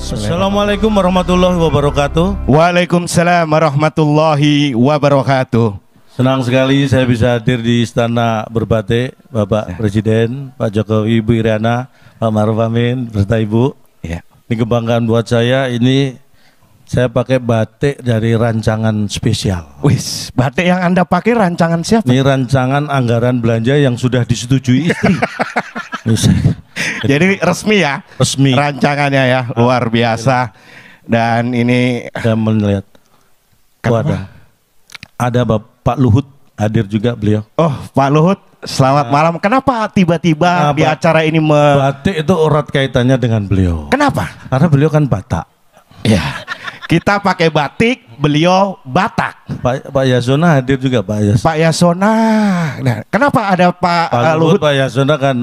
Assalamualaikum warahmatullahi wabarakatuh. Waalaikumsalam warahmatullahi wabarakatuh. Senang sekali saya bisa hadir di Istana Berbatik, Bapak Presiden, Pak Jokowi, Ibu Iriana, Pak Maruf Amin, beserta Ibu. Ya. Ini kebanggaan buat saya, ini saya pakai batik dari rancangan spesial. Wis, batik yang Anda pakai rancangan siapa? Ini rancangan anggaran belanja yang sudah disetujui istri. Jadi resmi ya? Resmi. Rancangannya ya, luar biasa. Dan ini Saya melihat. Oh, ada Bapak Luhut hadir juga beliau. Oh, Pak Luhut, selamat malam. Kenapa tiba-tiba di acara ini batik itu erat kaitannya dengan beliau? Kenapa? Karena beliau kan Batak. Ya. Kita pakai batik, beliau Batak. Pak Yasona hadir juga, Pak Yasona. Pak Yasona. Nah, kenapa ada Pak Luhut? Pak Yasona kan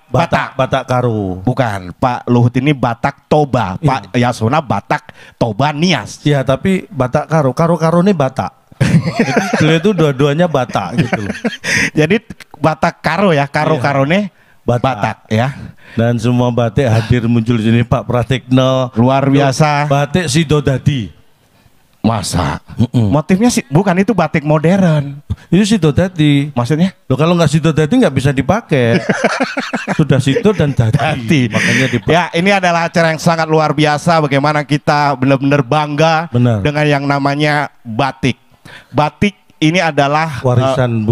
Batak Karo. Bukan, Pak Luhut ini Batak Toba. Pak Yasona Batak Toba Nias. Iya, tapi Batak Karo. Karo ini Batak. Jadi beliau itu dua-duanya Batak gitu loh. Jadi Batak Karo ya, Karone Batak ya. Dan semua batik hadir muncul di sini, Pak Pratikno. Luar biasa. Batik Sidodadi. Masa? Motifnya sih bukan, itu batik modern. Itu Sidodadi. Maksudnya? Loh, kalau nggak Sidodadi nggak bisa dipakai. Sudah Sido dan Dadi. Makanya dipakai. Ya, ini adalah acara yang sangat luar biasa. Bagaimana kita benar-benar bangga dengan yang namanya batik. Batik ini adalah warisan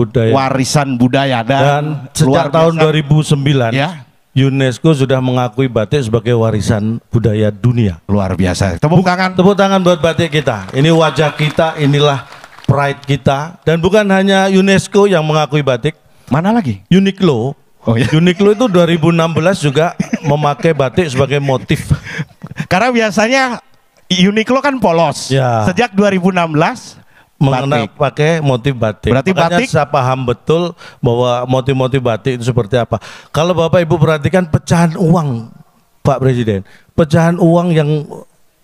budaya dan sejak tahun 2009 ya, UNESCO sudah mengakui batik sebagai warisan budaya dunia. Luar biasa. Tepuk tangan buat batik kita. Ini wajah kita, inilah pride kita. Dan bukan hanya UNESCO yang mengakui batik. Mana lagi? Uniqlo. Oh, ya. Uniqlo itu 2016 juga memakai batik sebagai motif. Karena biasanya Uniqlo kan polos. Ya. Sejak 2016 pakai motif batik. Berarti makanya batik, saya paham betul bahwa motif-motif batik itu seperti apa. Kalau Bapak Ibu perhatikan pecahan uang, Pak Presiden, pecahan uang yang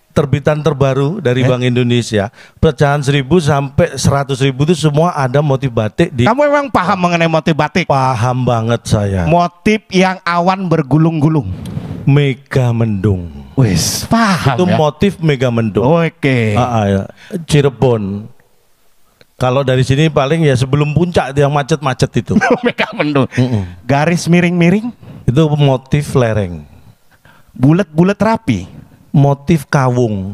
terbitan terbaru dari Bank Indonesia, pecahan 1.000 sampai 100.000 itu semua ada motif batik. Kamu memang paham mengenai motif batik? Paham banget saya. Motif yang awan bergulung-gulung. Mega Mendung. Wis, paham itu ya? Motif Mega Mendung. Oke. Ya. Cirebon. Kalau dari sini paling ya sebelum puncak yang macet-macet itu. Mega Mendung. Garis miring-miring. Itu motif lereng. Bulat-bulat rapi. Motif kawung.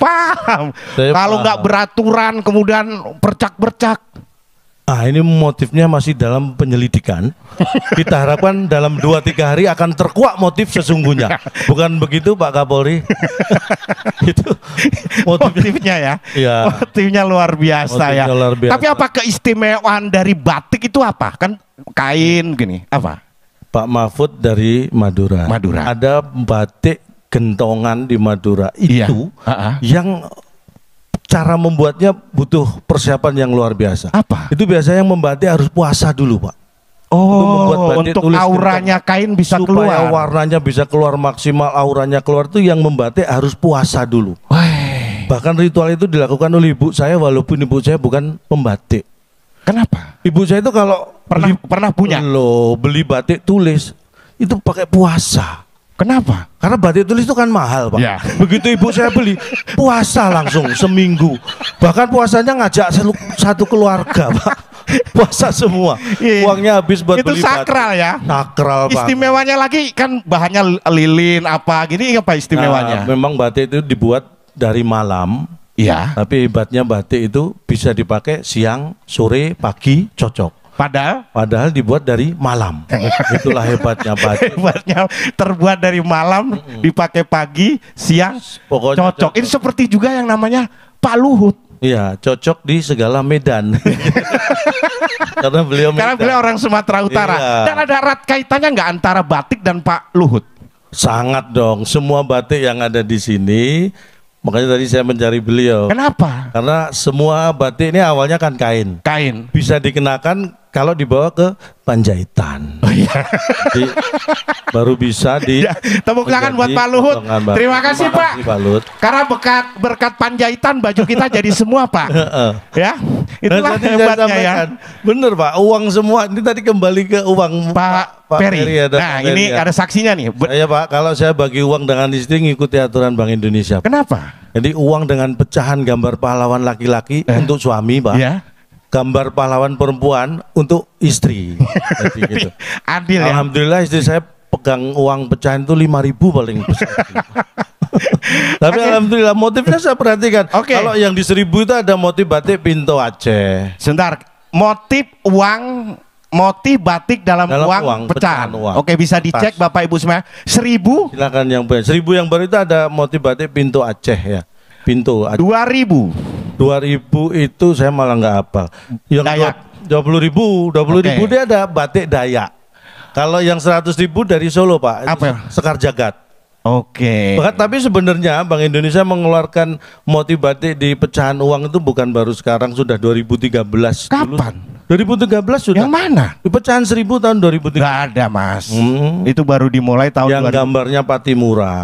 Paham. Kalau nggak beraturan kemudian percak-percak. Ah, ini motifnya masih dalam penyelidikan. Kita harapkan dalam 2-3 hari akan terkuak motif sesungguhnya. Bukan begitu Pak Kapolri? Itu motifnya ya. Ya. Motifnya luar biasa ya. Luar biasa. Tapi apa keistimewaan dari batik itu apa? Kan kain gini, apa? Pak Mahfud dari Madura. Ada batik gentongan di Madura itu yang cara membuatnya butuh persiapan yang luar biasa. Apa? Itu biasanya yang membatik harus puasa dulu, Pak. Untuk auranya kain bisa supaya keluar. Warnanya bisa keluar maksimal, auranya keluar, itu yang membatik harus puasa dulu. Bahkan ritual itu dilakukan oleh ibu saya walaupun ibu saya bukan pembatik. Kenapa? Ibu saya itu kalau pernah punya beli batik tulis itu pakai puasa. Kenapa? Karena batik tulis itu kan mahal, Pak. Ya. Begitu ibu saya beli, puasa langsung seminggu. Bahkan puasanya ngajak satu keluarga, Pak. Puasa semua. Uangnya habis buat itu beli sakral batik. Ya. Sakral, Pak. Istimewanya lagi kan bahannya lilin apa gini, apa istimewanya? Memang batik itu dibuat dari malam. Iya. Tapi hebatnya batik itu bisa dipakai siang, sore, pagi, cocok. Padahal dibuat dari malam. Itulah hebatnya batik. Hebatnya terbuat dari malam, dipakai pagi, siang, pokoknya cocok. Ini seperti juga yang namanya Pak Luhut. Iya, cocok di segala medan. Karena beliau orang Sumatera Utara. Iya. Dan ada erat kaitannya nggak antara batik dan Pak Luhut? Sangat dong. Semua batik yang ada di sini. Makanya tadi saya mencari beliau. Kenapa? Karena semua batik ini awalnya kan kain. Kain. Bisa dikenakan kalau dibawa ke Panjaitan. Oh iya. Baru bisa di ya, tepuk tangan buat Pak Luhut. Terima kasih Pak. Karena berkat Panjaitan baju kita jadi semua Pak. Ya, itulah hebatnya ya. Bener Pak, uang semua ini tadi kembali ke uang Pak Peri. Nah ini ada saksinya nih. Iya Pak, kalau saya bagi uang dengan istri ngikuti aturan Bank Indonesia. Kenapa? Jadi uang dengan pecahan gambar pahlawan laki-laki untuk suami Pak. Ya. Gambar pahlawan perempuan untuk istri. Jadi gitu. Adil ya. Alhamdulillah istri saya pegang uang pecahan itu 5.000 paling besar. Tapi alhamdulillah motifnya saya perhatikan. Kalau yang di 1.000 itu ada motif batik Pinto Aceh. Sebentar, motif batik dalam uang pecahan. Oke, bisa dicek Bapak Ibu semua. 1.000. Silakan yang baru. 1.000 yang baru itu ada motif batik Pinto Aceh ya. Pintu 2.000 itu saya malah nggak hafal. Yang Dayak 20.000 dia ada batik Dayak. Kalau yang 100.000 dari Solo Pak. Apa ya? Sekar Jagad. Tapi sebenarnya Bank Indonesia mengeluarkan motif batik di pecahan uang itu bukan baru sekarang, sudah 2013. Kapan? 2013 sudah. Yang mana? Di pecahan 1.000 tahun 2013. Gak ada Mas. Itu baru dimulai tahun yang 2000. Gambarnya Patimura.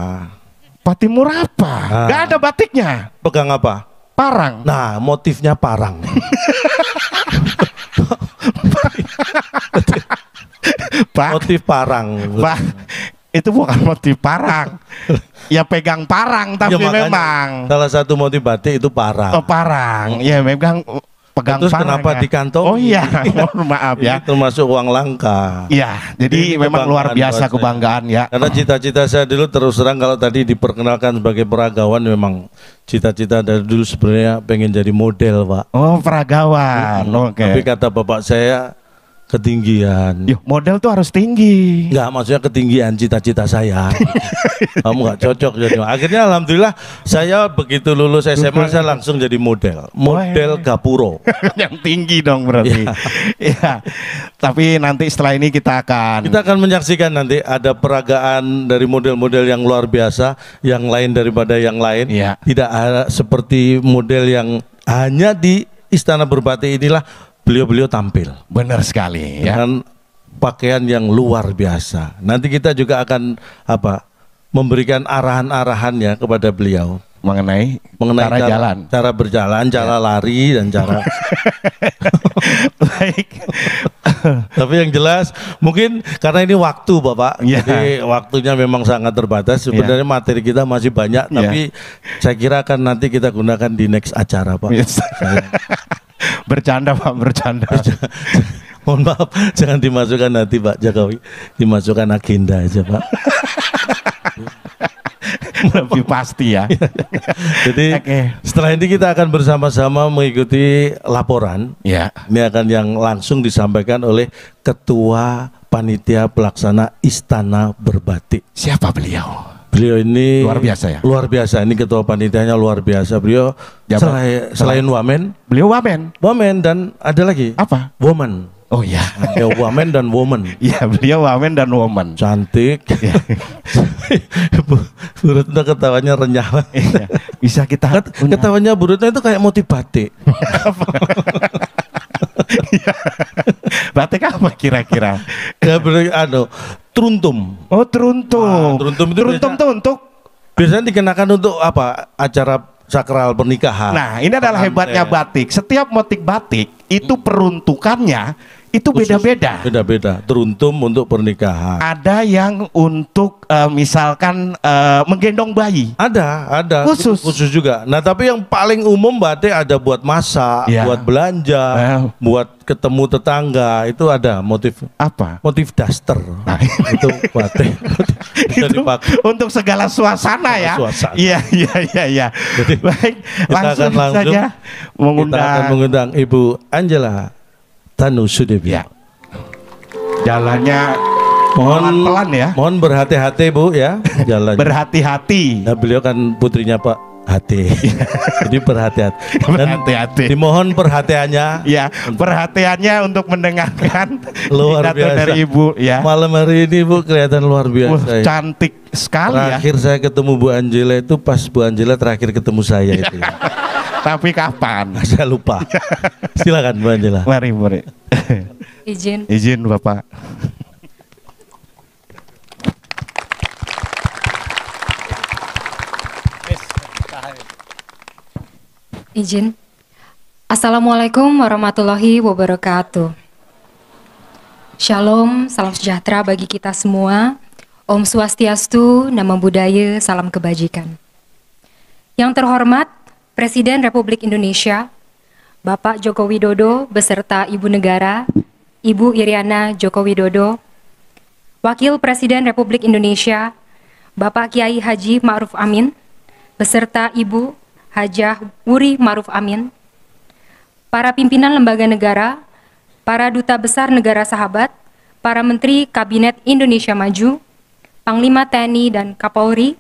Patimura apa? Gak ada batiknya. Pegang apa? Parang. Nah, motifnya parang. Pak, motif parang. Pak, itu bukan motif parang. Ya pegang parang, tapi ya, memang salah satu motif batik itu parang. Oh, parang. Ya memang pegang terus parang. Kenapa ya? di kantong? Oh iya, mohon maaf ya. Termasuk uang langka. Iya, jadi memang luar biasa kebanggaan ya. Karena cita-cita saya dulu terus terang kalau tadi diperkenalkan sebagai peragawan, memang cita-cita dari dulu sebenarnya pengen jadi model Pak. Oh peragawan, oke. Tapi kata bapak saya ketinggian. Yuh, model tuh harus tinggi. Enggak, maksudnya ketinggian cita-cita saya. Kamu nggak cocok jadi. Akhirnya alhamdulillah saya begitu lulus SMA saya langsung jadi model Gapuro. Yang tinggi dong berarti. Ya. Tapi nanti setelah ini kita akan menyaksikan nanti ada peragaan dari model-model yang luar biasa, yang lain daripada yang lain. Ya. Tidak ada seperti model yang hanya di Istana Berbatik inilah beliau tampil. Benar sekali ya. Dengan pakaian yang luar biasa. Nanti kita juga akan memberikan arahan-arahannya kepada beliau mengenai cara berjalan, cara lari dan cara baik. Tapi yang jelas mungkin karena ini waktu Bapak, jadi waktunya memang sangat terbatas. Sebenarnya materi kita masih banyak, tapi saya kira akan nanti kita gunakan di next acara Pak. Bercanda Pak, bercanda. Mohon maaf, jangan dimasukkan nanti Pak Jokowi, dimasukkan agenda aja Pak. Lebih pasti ya. Jadi setelah ini kita akan bersama-sama mengikuti laporan. Ya. Ini akan yang langsung disampaikan oleh Ketua Panitia Pelaksana Istana Berbatik. Siapa beliau? Beliau ini luar biasa ya. Luar biasa, ini ketua panitianya luar biasa. Beliau selain wamen, beliau wamen dan ada lagi apa? Woman. Oh iya, ya wamen dan woman. Iya, beliau wamen dan woman. Cantik. Bu Retno ketawanya renyah. Bisa kita ketawanya Bu Retno itu kayak motif batik. Batik apa kira-kira? Ya truntum. Oh truntum. Truntum tuh untuk biasanya dikenakan untuk apa? Acara sakral pernikahan. Nah ini adalah hebatnya batik. Setiap motif batik itu peruntukannya itu beda-beda. Beda-beda. Truntum untuk pernikahan. Ada yang untuk misalkan menggendong bayi. Ada. Khusus juga. Nah tapi yang paling umum batik ada buat masak, buat belanja, buat ketemu tetangga. Itu ada motif apa? Motif daster. Nah, itu batik. Itu untuk segala suasana ya. Iya. Jadi, baik, langsung saja mengundang Ibu Angela Tanu Sudibyo. Jalannya mohon pelan ya. Mohon berhati-hati Bu ya. Jalannya. Berhati-hati. Nah, beliau kan putrinya Pak Hati. Jadi berhati-hati. Berhati-hati. Dimohon perhatiannya. Ya, perhatiannya untuk mendengarkan luar biasa dari Ibu ya. Malam hari ini Bu kelihatan luar biasa. Cantik sekali terakhir saya ketemu Bu Angela itu pas Bu Angela terakhir ketemu saya itu. Tapi kapan? Saya lupa. Silakan Bu Angela. Mari. Izin. Izin Bapak. Izin. Assalamualaikum warahmatullahi wabarakatuh. Shalom, salam sejahtera bagi kita semua. Om Swastiastu, Namo Buddhaya, salam kebajikan. Yang terhormat Presiden Republik Indonesia, Bapak Joko Widodo beserta Ibu Negara, Ibu Iriana Joko Widodo, Wakil Presiden Republik Indonesia, Bapak Kiai Haji Ma'ruf Amin, beserta Ibu Hajah Wuri Ma'ruf Amin, para pimpinan lembaga negara, para duta besar negara sahabat, para Menteri Kabinet Indonesia Maju, Panglima TNI dan Kapolri,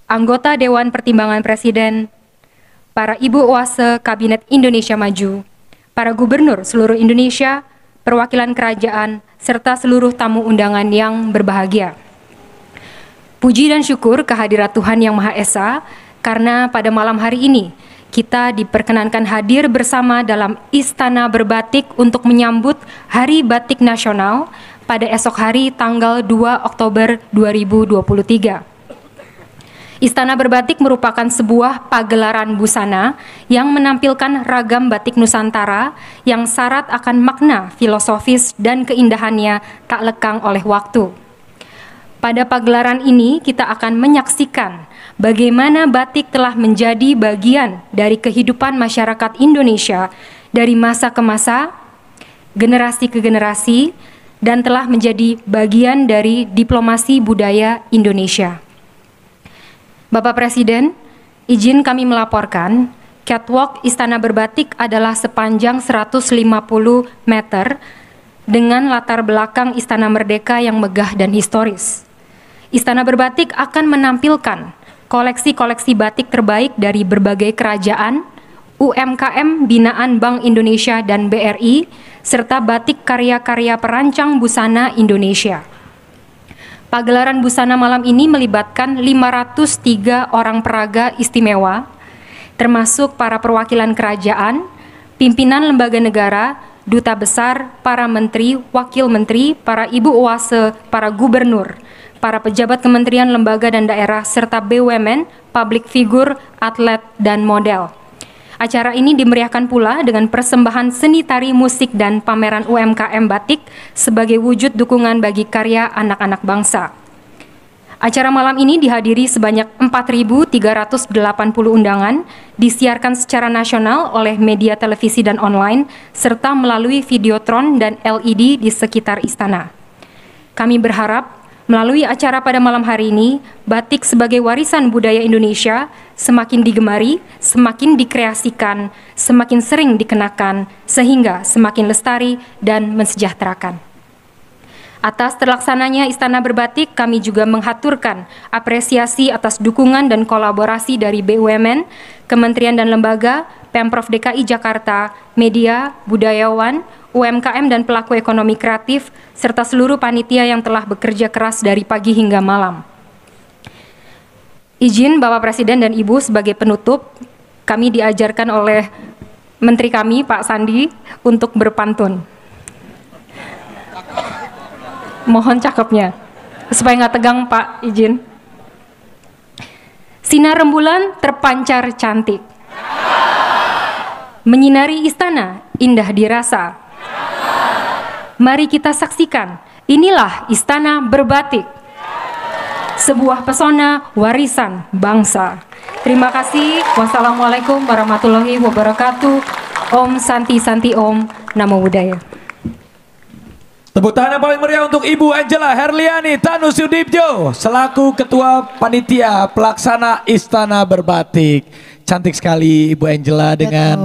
anggota Dewan Pertimbangan Presiden, para Ibu Oase Kabinet Indonesia Maju, para Gubernur seluruh Indonesia, perwakilan kerajaan, serta seluruh tamu undangan yang berbahagia. Puji dan syukur kehadirat Tuhan Yang Maha Esa, karena pada malam hari ini kita diperkenankan hadir bersama dalam Istana Berbatik untuk menyambut Hari Batik Nasional pada esok hari tanggal 2 Oktober 2023. Istana Berbatik merupakan sebuah pagelaran busana yang menampilkan ragam batik Nusantara yang syarat akan makna filosofis dan keindahannya tak lekang oleh waktu. Pada pagelaran ini kita akan menyaksikan bagaimana batik telah menjadi bagian dari kehidupan masyarakat Indonesia dari masa ke masa, generasi ke generasi, dan telah menjadi bagian dari diplomasi budaya Indonesia. Bapak Presiden, izin kami melaporkan, catwalk Istana Berbatik adalah sepanjang 150 meter dengan latar belakang Istana Merdeka yang megah dan historis. Istana Berbatik akan menampilkan koleksi-koleksi batik terbaik dari berbagai kerajaan, UMKM binaan Bank Indonesia dan BRI, serta batik karya-karya perancang busana Indonesia. Pagelaran busana malam ini melibatkan 503 orang peraga istimewa, termasuk para perwakilan kerajaan, pimpinan lembaga negara, duta besar, para menteri, wakil menteri, para ibu oase, para gubernur, para pejabat kementerian, lembaga dan daerah, serta BUMN, public figure, atlet, dan model. Acara ini dimeriahkan pula dengan persembahan seni tari musik dan pameran UMKM batik sebagai wujud dukungan bagi karya anak-anak bangsa. Acara malam ini dihadiri sebanyak 4.380 undangan, disiarkan secara nasional oleh media televisi dan online, serta melalui videotron dan LED di sekitar istana. Kami berharap melalui acara pada malam hari ini, batik sebagai warisan budaya Indonesia semakin digemari, semakin dikreasikan, semakin sering dikenakan, sehingga semakin lestari dan mensejahterakan. Atas terlaksananya Istana Berbatik, kami juga menghaturkan apresiasi atas dukungan dan kolaborasi dari BUMN, kementerian dan lembaga, Pemprov DKI Jakarta, media, budayawan, UMKM dan pelaku ekonomi kreatif, serta seluruh panitia yang telah bekerja keras dari pagi hingga malam. Izin Bapak Presiden dan Ibu sebagai penutup, kami diajarkan oleh Menteri kami Pak Sandi untuk berpantun. Mohon cakepnya, supaya nggak tegang Pak, izin. Sinar rembulan terpancar cantik, menyinari istana indah dirasa. Mari kita saksikan, inilah Istana Berbatik, sebuah pesona warisan bangsa. Terima kasih. Wassalamualaikum warahmatullahi wabarakatuh. Om Santi Santi Om, Namo Buddhaya. Tepuk tangan yang paling meriah untuk Ibu Angela Herliani Tanusudibjo selaku Ketua Panitia Pelaksana Istana Berbatik. Cantik sekali Ibu Angela dengan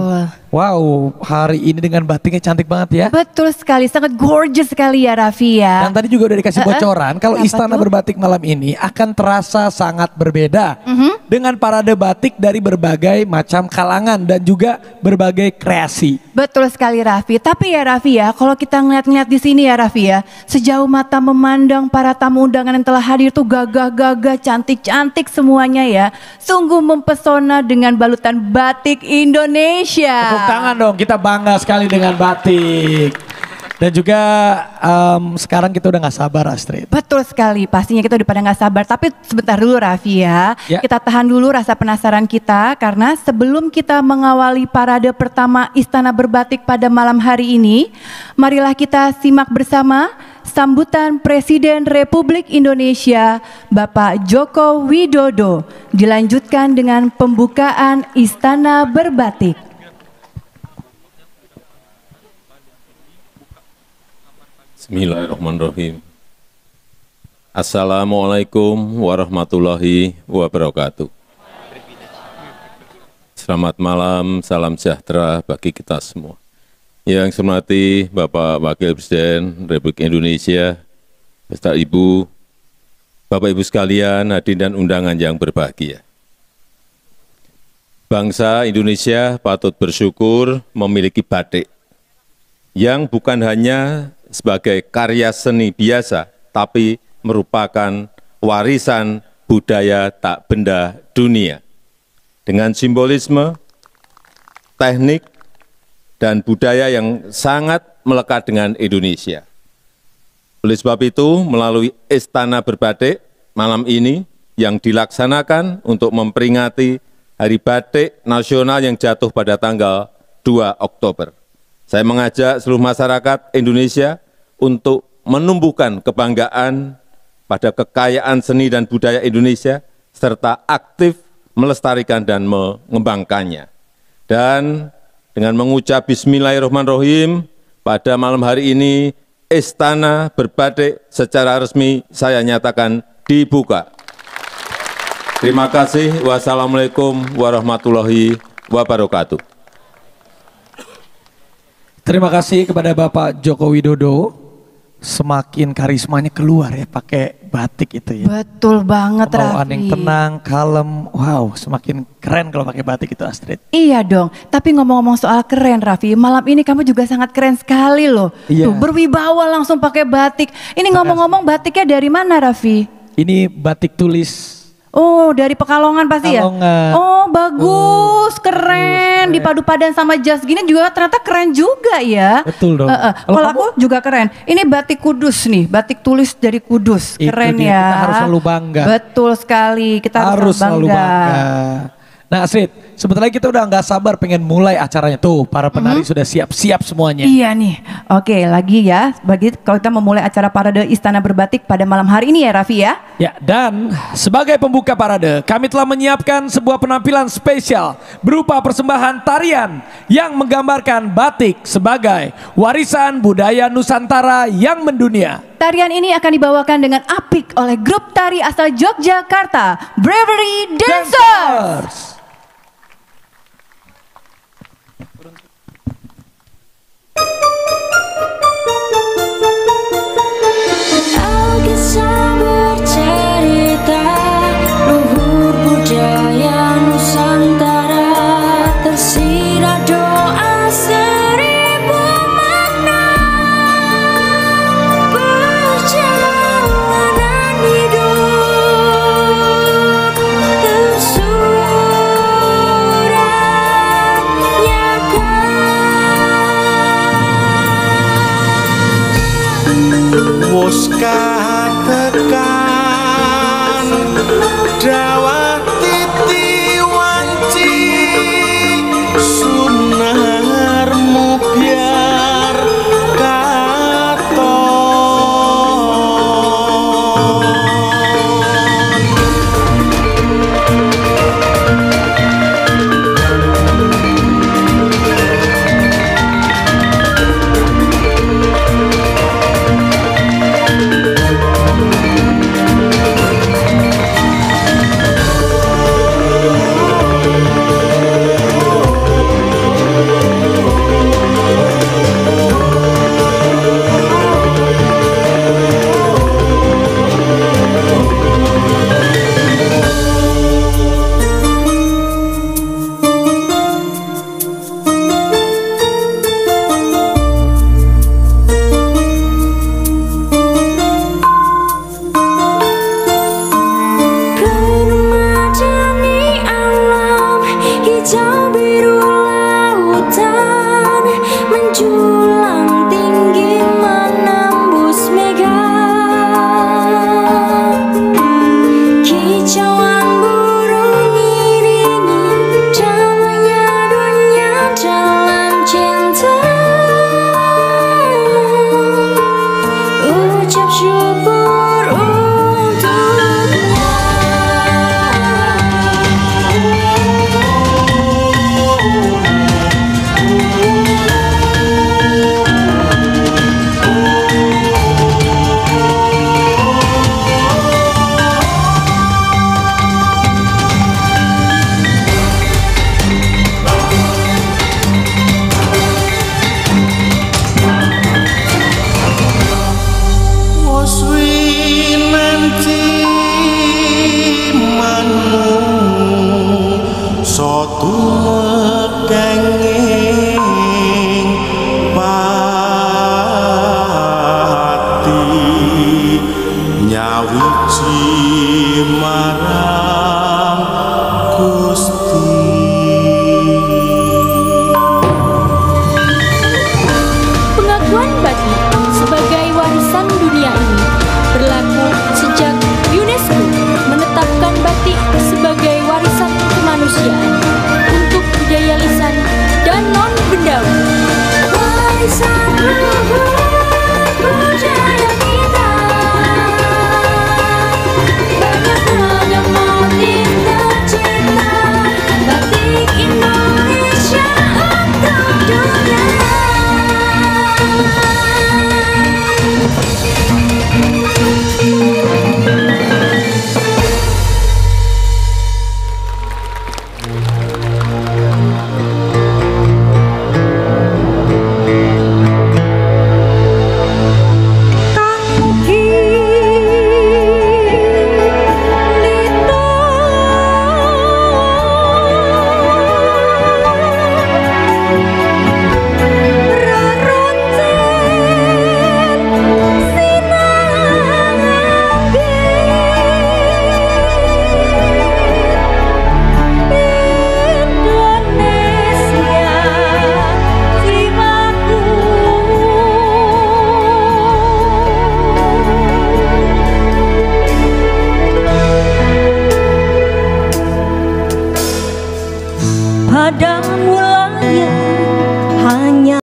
wow, hari ini dengan batiknya cantik banget ya. Betul sekali, sangat gorgeous sekali ya Raffi ya. Dan tadi juga udah dikasih bocoran kalau Istana Berbatik malam ini akan terasa sangat berbeda dengan parade batik dari berbagai macam kalangan dan juga berbagai kreasi. Betul sekali Raffi. Tapi ya Raffi ya, kalau kita ngeliat-ngeliat di sini ya Raffi ya, sejauh mata memandang para tamu undangan yang telah hadir tuh gagah-gagah, cantik-cantik semuanya ya. Sungguh mempesona dengan balutan batik Indonesia. Tepuk tangan dong, kita bangga sekali dengan batik. Dan juga sekarang kita udah gak sabar Astrid. Betul sekali, pastinya kita udah pada gak sabar. Tapi sebentar dulu Raffi ya. Kita tahan dulu rasa penasaran kita. Karena sebelum kita mengawali parade pertama Istana Berbatik pada malam hari ini, marilah kita simak bersama sambutan Presiden Republik Indonesia Bapak Joko Widodo. Dilanjutkan dengan pembukaan Istana Berbatik. Bismillahirrahmanirrahim. Assalamualaikum warahmatullahi wabarakatuh. Selamat malam, salam sejahtera bagi kita semua. Yang saya hormati Bapak Wakil Presiden Republik Indonesia, beserta Ibu, Bapak Ibu sekalian, hadirin dan undangan yang berbahagia. Bangsa Indonesia patut bersyukur memiliki batik yang bukan hanya sebagai karya seni biasa, tapi merupakan warisan budaya tak benda dunia. Dengan simbolisme, teknik, dan budaya yang sangat melekat dengan Indonesia. Oleh sebab itu, melalui Istana Berbatik malam ini yang dilaksanakan untuk memperingati Hari Batik Nasional yang jatuh pada tanggal 2 Oktober. Saya mengajak seluruh masyarakat Indonesia untuk menumbuhkan kebanggaan pada kekayaan seni dan budaya Indonesia, serta aktif melestarikan dan mengembangkannya. Dan dengan mengucap Bismillahirrahmanirrahim, pada malam hari ini Istana Berbatik secara resmi saya nyatakan dibuka. Terima kasih. Wassalamualaikum warahmatullahi wabarakatuh. Terima kasih kepada Bapak Joko Widodo. Semakin karismanya keluar ya pakai batik itu ya. Betul banget Raffi. Pembawaan yang tenang, kalem. Wow, semakin keren kalau pakai batik itu Astrid. Iya dong. Tapi ngomong-ngomong soal keren Raffi, malam ini kamu juga sangat keren sekali loh. Iya. Tuh, berwibawa langsung pakai batik. Ini ngomong-ngomong batiknya dari mana Raffi? Ini batik tulis. Oh, dari Pekalongan pasti Pekalongan. Ya? Oh, bagus, keren. Dipadu padan sama jas gini juga ternyata keren juga ya. Betul dong. Kalau aku juga keren. Ini batik Kudus nih, batik tulis dari Kudus. Keren dia, ya. Kita harus selalu bangga. Betul sekali, kita harus selalu bangga. Nah Astrid, sebetulnya kita udah nggak sabar pengen mulai acaranya. Tuh, para penari sudah siap-siap semuanya. Iya nih. Oke, lagi ya. Bagi kalau kita memulai acara parade Istana Berbatik pada malam hari ini ya Raffi ya. Ya, dan sebagai pembuka parade, kami telah menyiapkan sebuah penampilan spesial berupa persembahan tarian yang menggambarkan batik sebagai warisan budaya Nusantara yang mendunia. Tarian ini akan dibawakan dengan apik oleh grup tari asal Yogyakarta, Bravery Dancers. Alkisah bercerita luhur budaya Nusantara, tersirat doa seribu makna, perjalanan hidup tersusun Pengakuan batik sebagai warisan dunia ini berlaku sejak UNESCO menetapkan batik sebagai warisan kemanusiaan untuk budaya lisan dan non-bendawi. Warisan luhur budaya kita, banyak motif tercipta, batik Indonesia untuk dunia. Pada mulanya hanya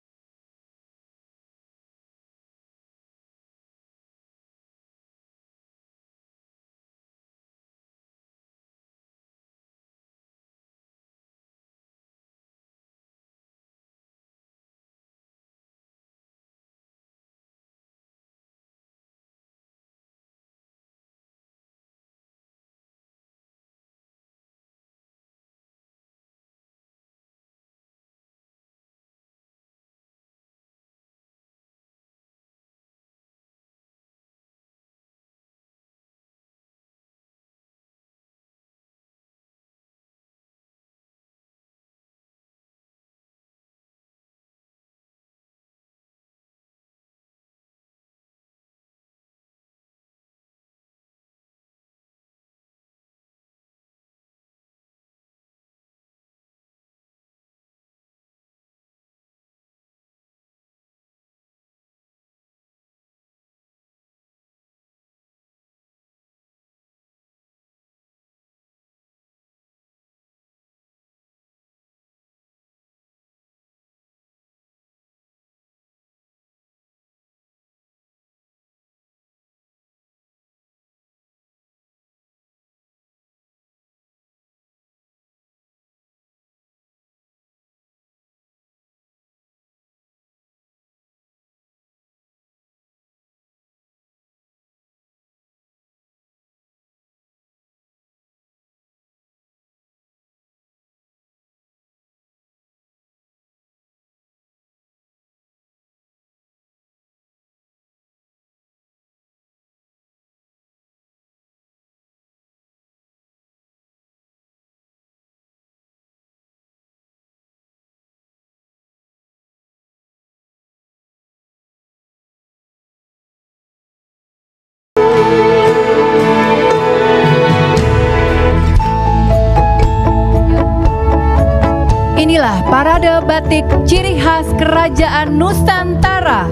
Inilah parade batik ciri khas Kerajaan Nusantara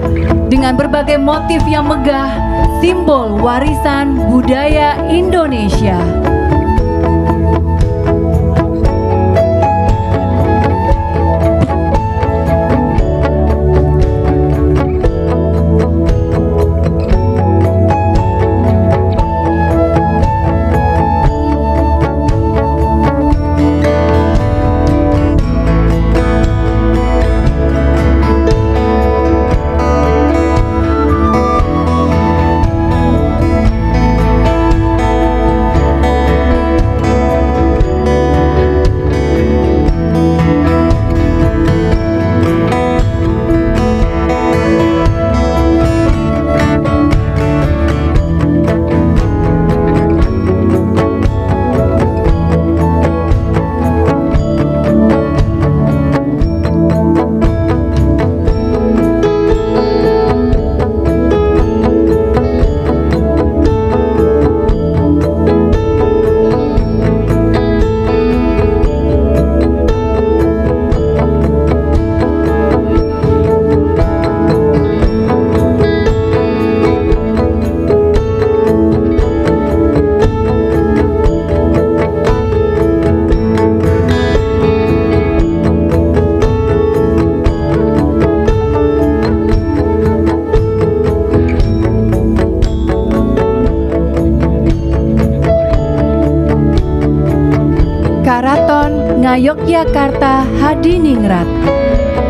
dengan berbagai motif yang megah, simbol warisan budaya Indonesia. Karaton Ngayogyakarta Hadiningrat.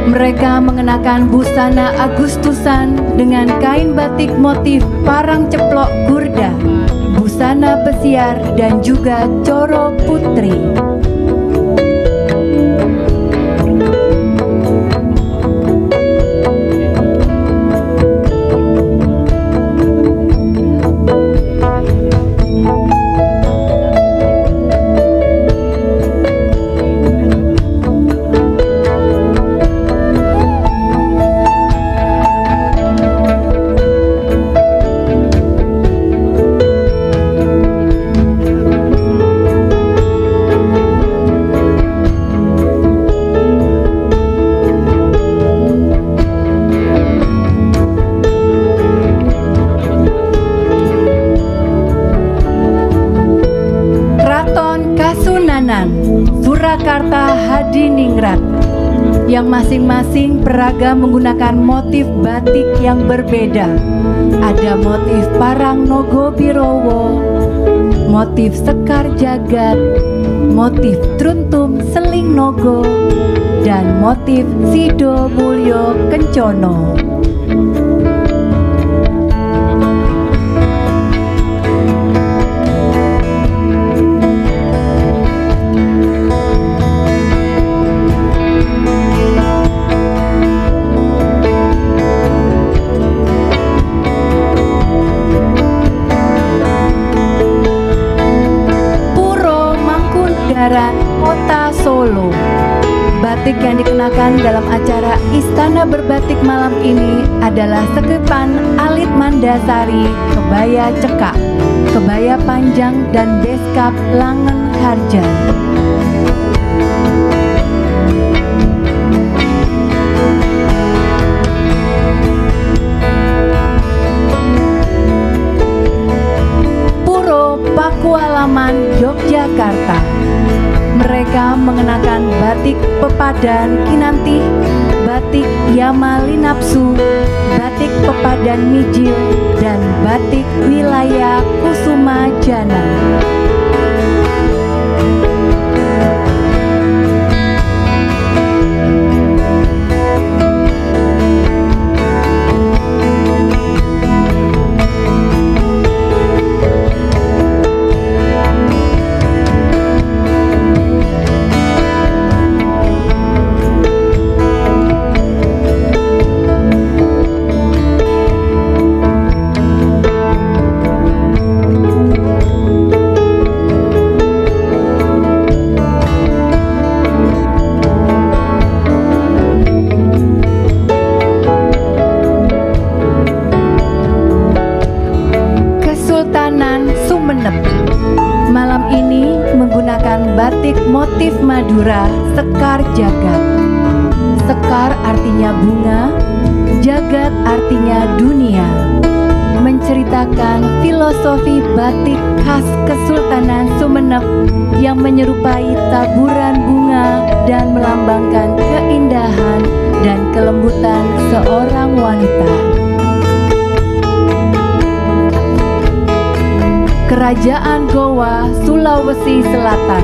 Mereka mengenakan busana Agustusan dengan kain batik motif parang ceplok gurda, busana pesiar, dan juga coro putri. Surakarta Hadiningrat, yang masing-masing beragam menggunakan motif batik yang berbeda. Ada motif parang Nogo Birowo, motif Sekar Jagat, motif Truntum Seling Nogo, dan motif Sido Mulyo Kencono. Kota Solo. Batik yang dikenakan dalam acara Istana Berbatik malam ini adalah sekepan alit mandasari, kebaya cekak, kebaya panjang, dan beskap langen harja. Puro Pakualaman Yogyakarta. Mereka mengenakan batik pepadan Kinanti, batik Yamalinapsu, batik pepadan Mijil, dan batik wilayah Kusuma Jana. Malam ini menggunakan batik motif Madura Sekar Jagat. Sekar artinya bunga, Jagat artinya dunia. Menceritakan filosofi batik khas Kesultanan Sumenep yang menyerupai taburan bunga dan melambangkan keindahan dan kelembutan seorang wanita. Kerajaan Goa, Sulawesi Selatan.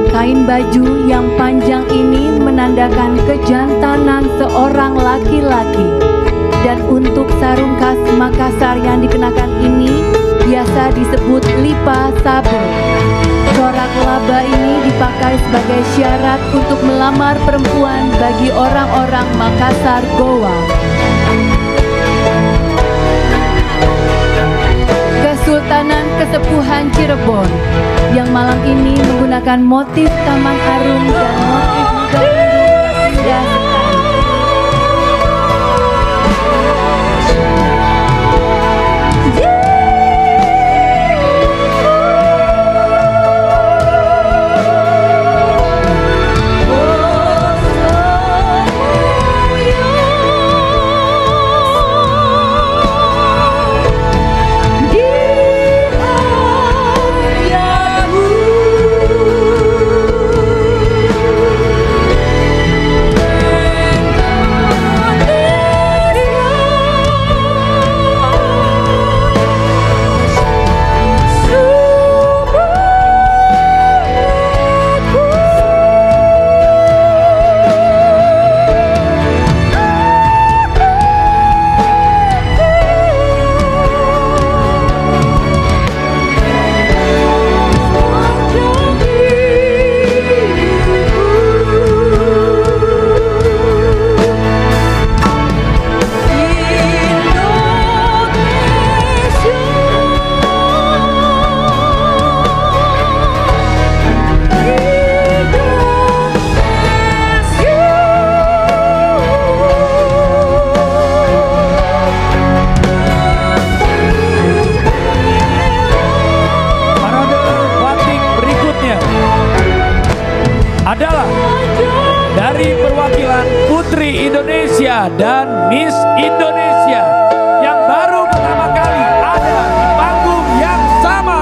Kain baju yang panjang ini menandakan kejantanan seorang laki-laki. Dan untuk sarung khas Makassar yang dikenakan ini biasa disebut lipa sabe. Corak laba ini dipakai sebagai syarat untuk melamar perempuan bagi orang-orang Makassar, Goa. Kesultanan Kesepuhan Cirebon yang malam ini menggunakan motif taman arum dan motif indah sekali. adalah dari perwakilan Putri Indonesia dan Miss Indonesia yang baru pertama kali ada di panggung yang sama.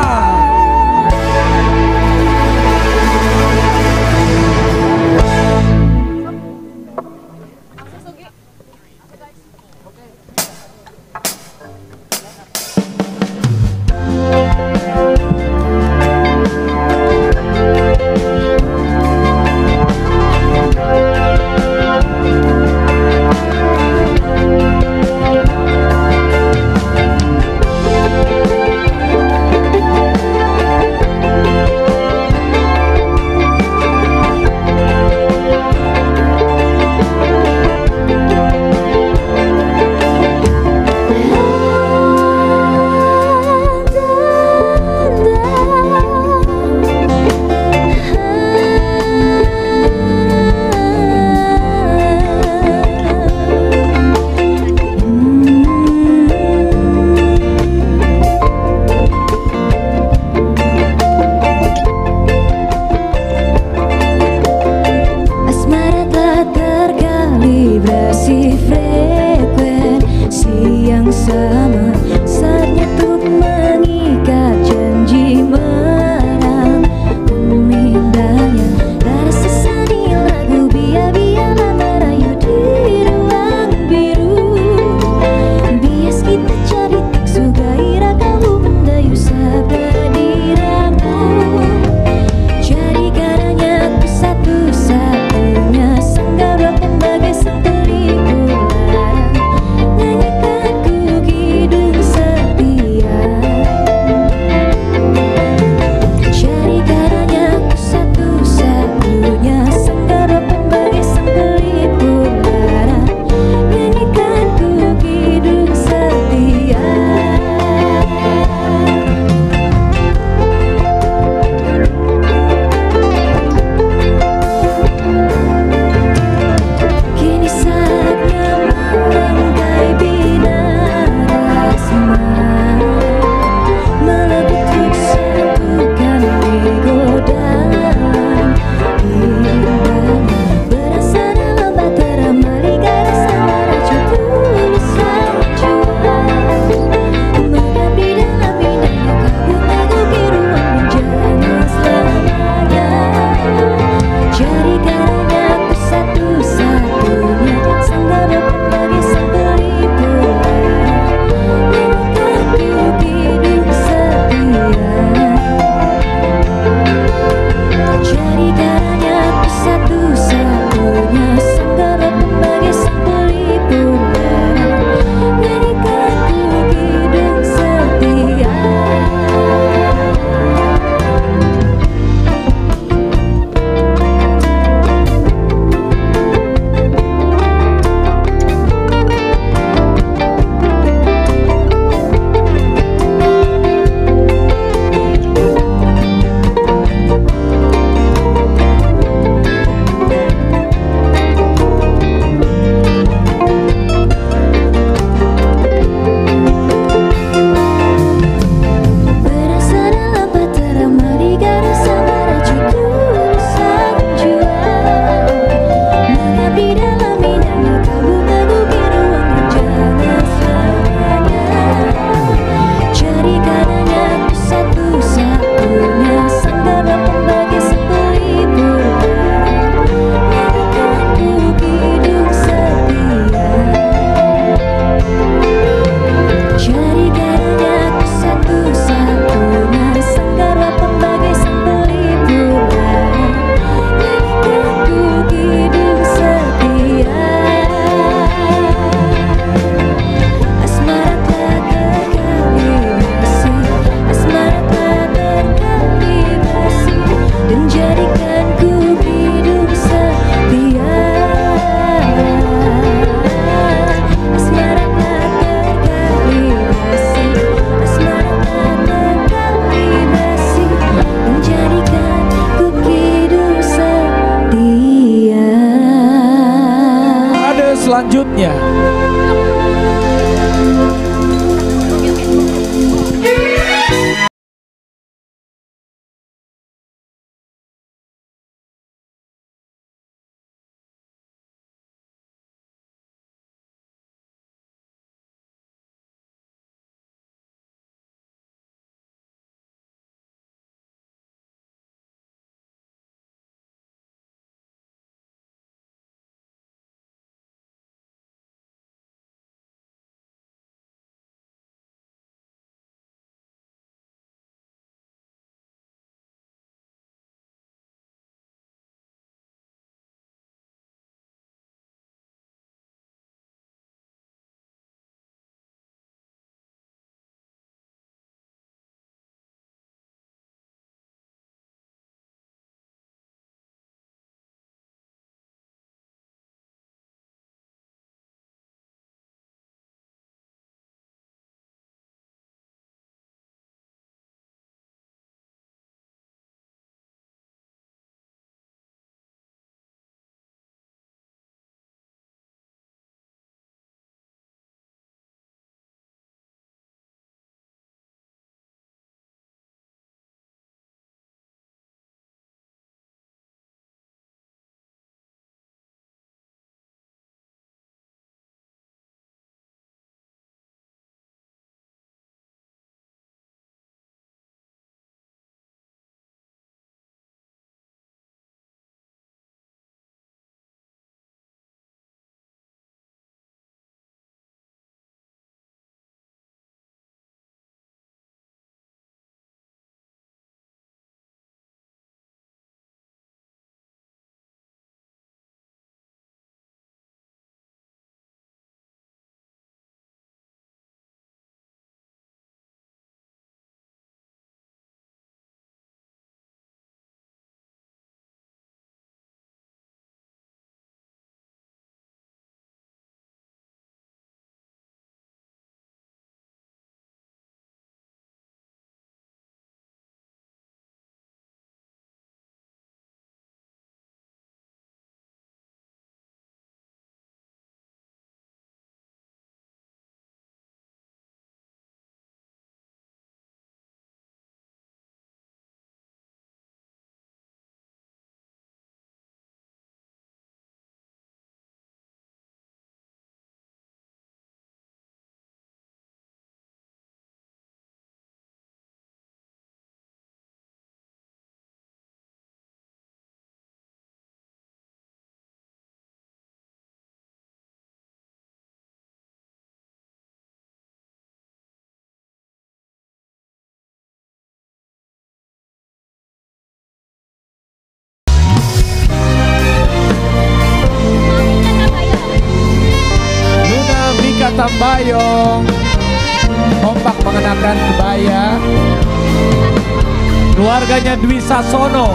keluarganya Dwi Sasono,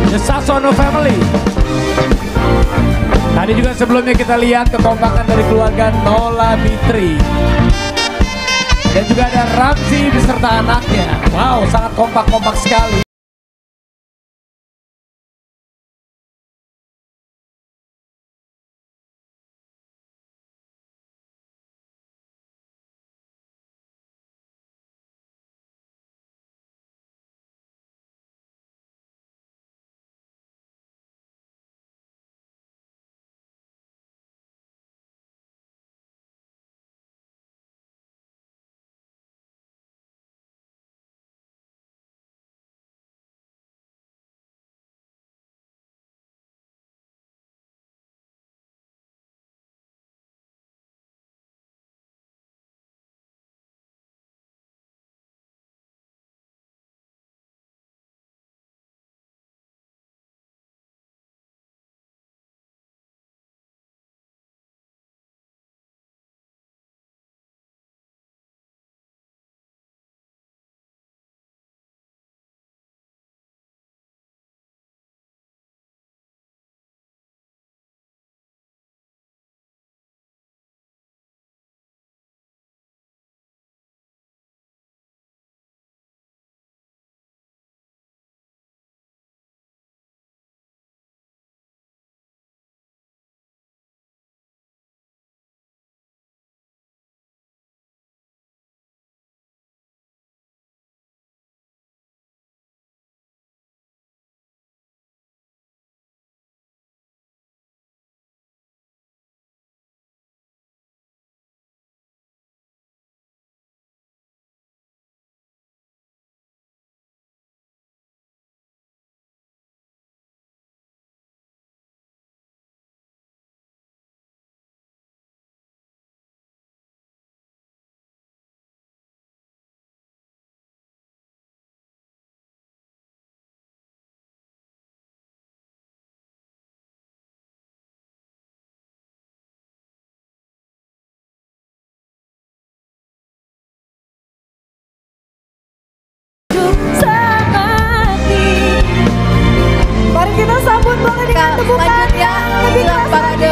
The Sasono Family. Tadi juga sebelumnya kita lihat kekompakan dari keluarga Nola Bitri. Dan juga ada Ramzi beserta anaknya. Wow, sangat kompak-kompak sekali.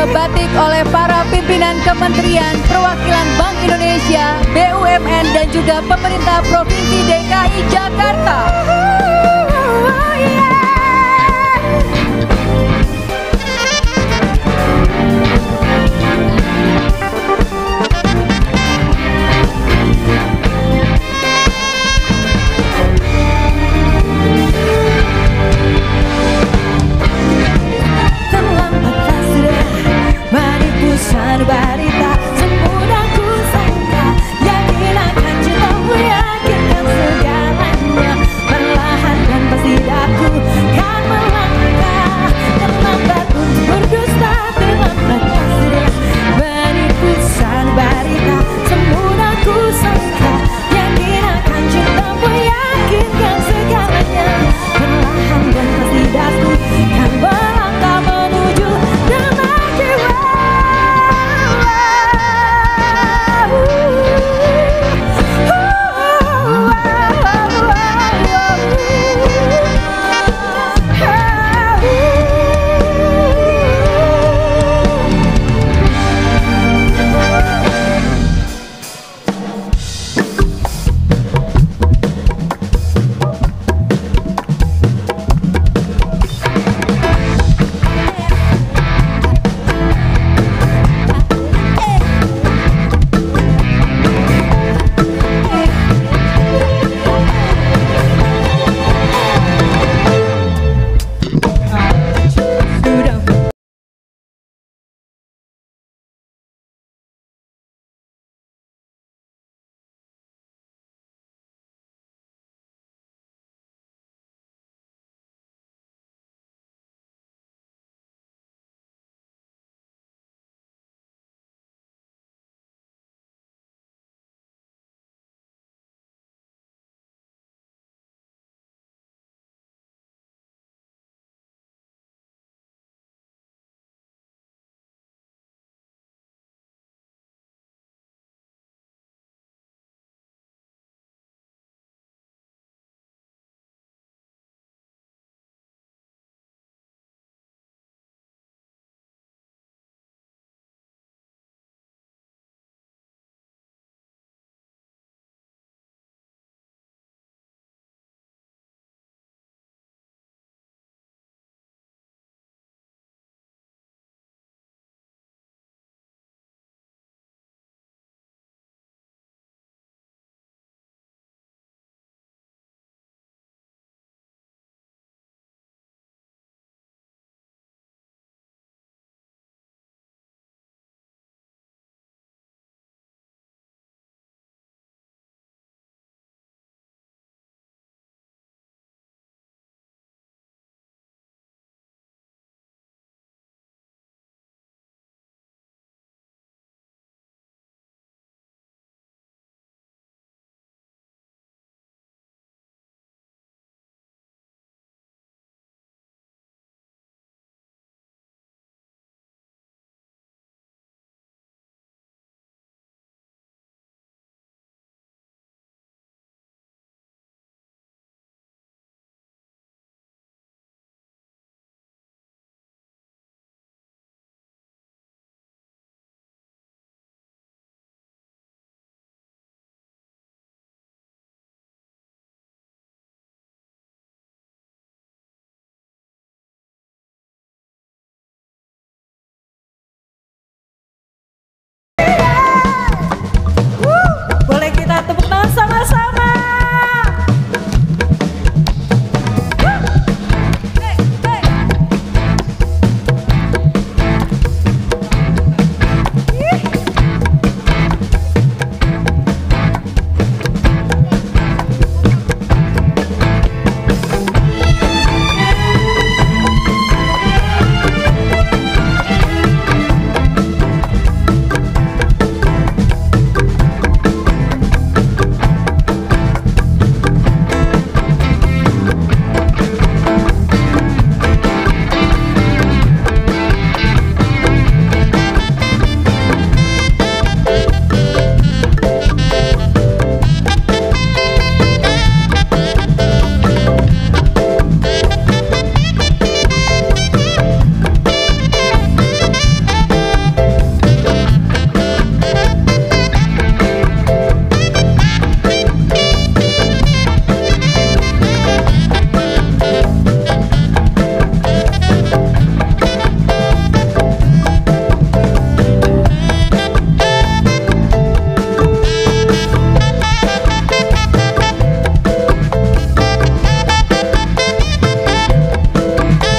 Batik oleh para pimpinan kementerian, perwakilan Bank Indonesia, BUMN dan juga pemerintah Provinsi DKI Jakarta. Sanubari tak semudah ku sangka, yakin akan cintamu, yakinkan segalanya. Perlahan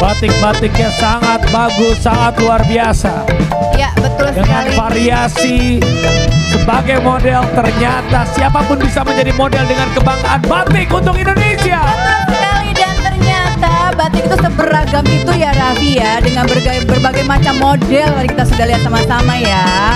Batik-batiknya sangat bagus, sangat luar biasa. Ya, betul Dengan sekali. variasi sebagai model, ternyata siapapun bisa menjadi model dengan kebanggaan batik untuk Indonesia. Betul sekali, dan ternyata batik itu seberagam itu ya Raffi ya, dengan berbagai macam model tadi kita sudah lihat sama-sama ya.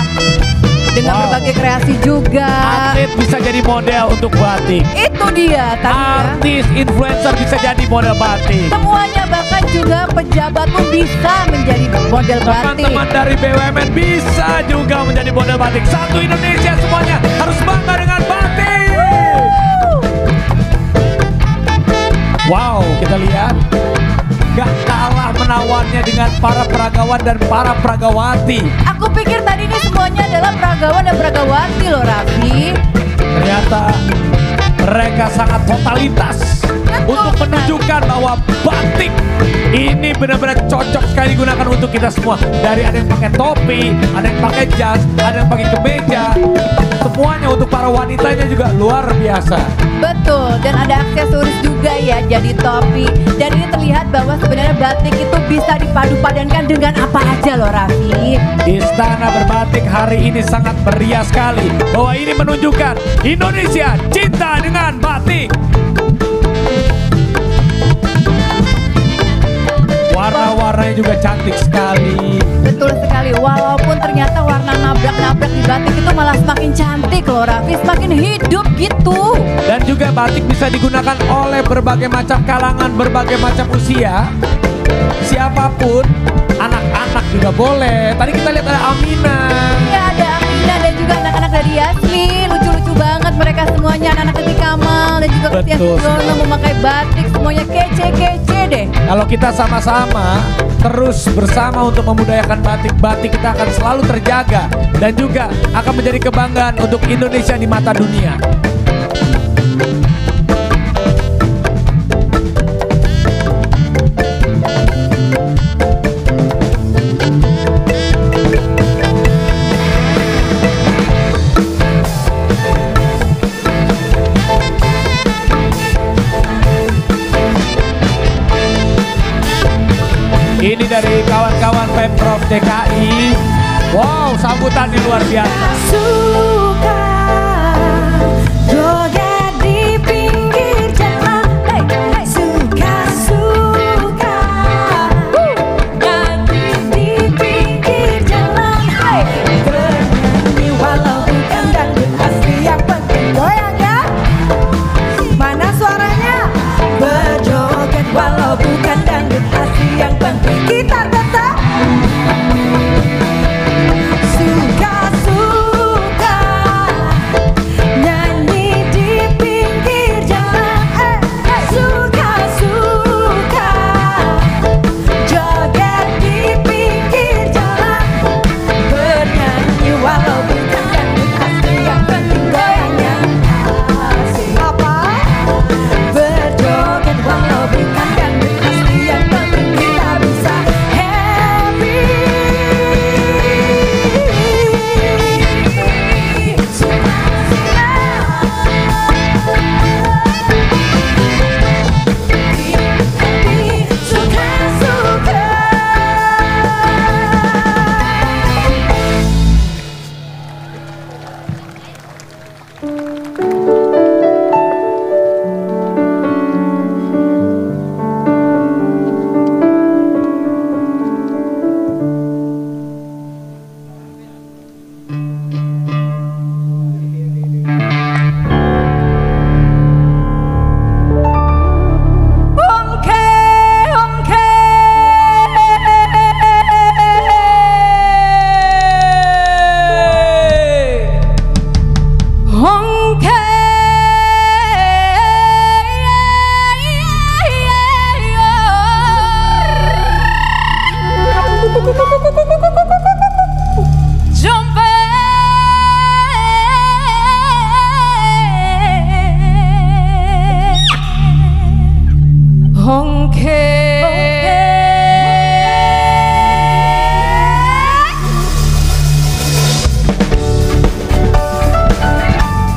Dengan berbagai kreasi juga. Atlet bisa jadi model untuk batik. Itu dia tadi ya. Artis, influencer bisa jadi model batik. Semuanya, bahkan juga pejabat pun bisa menjadi model batik. Teman-teman dari BUMN bisa juga menjadi model batik. Satu Indonesia semuanya harus bangga dengan batik. Wow, kita lihat gak kalah menawannya dengan para peragawan dan para peragawati. Aku pikir tadi ini semuanya adalah peragawan dan peragawati loh Raffi. Ternyata mereka sangat totalitas untuk menunjukkan bahwa batik ini benar-benar cocok sekali digunakan untuk kita semua. Dari ada yang pakai topi, ada yang pakai jas, ada yang pakai kemeja. Semuanya untuk para wanitanya juga luar biasa. Betul, dan ada aksesoris juga ya, jadi topi. Dan ini terlihat bahwa sebenarnya batik itu bisa dipadu-padankan dengan apa aja loh Raffi. Istana Berbatik hari ini sangat meriah sekali, bahwa ini menunjukkan Indonesia cinta dengan batik. Warna-warnanya juga cantik sekali. Betul sekali, walaupun ternyata warna nabrak-nabrak di batik itu malah semakin cantik loh Raffi, semakin hidup gitu. Dan juga batik bisa digunakan oleh berbagai macam kalangan, berbagai macam usia. Siapapun, anak-anak juga boleh. Tadi kita lihat ada Amina. Iya, ada Amina dan juga anak-anak dari Yasli. Lucu-lucu banget mereka semuanya, anak-anak Titi Kamal dan juga Kristian Sugiono memakai batik. Semuanya kece-kece deh. Kalau kita sama-sama terus bersama untuk memudayakan batik-batik, kita akan selalu terjaga dan juga akan menjadi kebanggaan untuk Indonesia di mata dunia. Ini dari kawan-kawan Pemprov DKI. Wow, sambutannya luar biasa. Suka joget di pinggir jalan, suka nyanyi di pinggir jalan, bernyanyi walau bukan dangdut asli, yang penting goyang ya. Mana suaranya? Berjoget walau bukan dangdut asli, yang penting kita tetap suka nyanyi di pinggir jalan, suka joget di pinggir jalan, bernyanyi walau bukan dangdut asli, yang penting goyangnya asik. Apa? Berjoget walau bukan dangdut asli, yang penting kita bisa happy.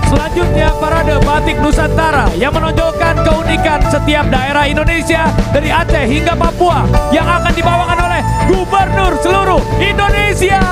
Selanjutnya parade batik Nusantara yang menonjolkan keunikan mewakilkan setiap daerah Indonesia dari Aceh hingga Papua yang akan dibawakan oleh Gubernur seluruh Indonesia.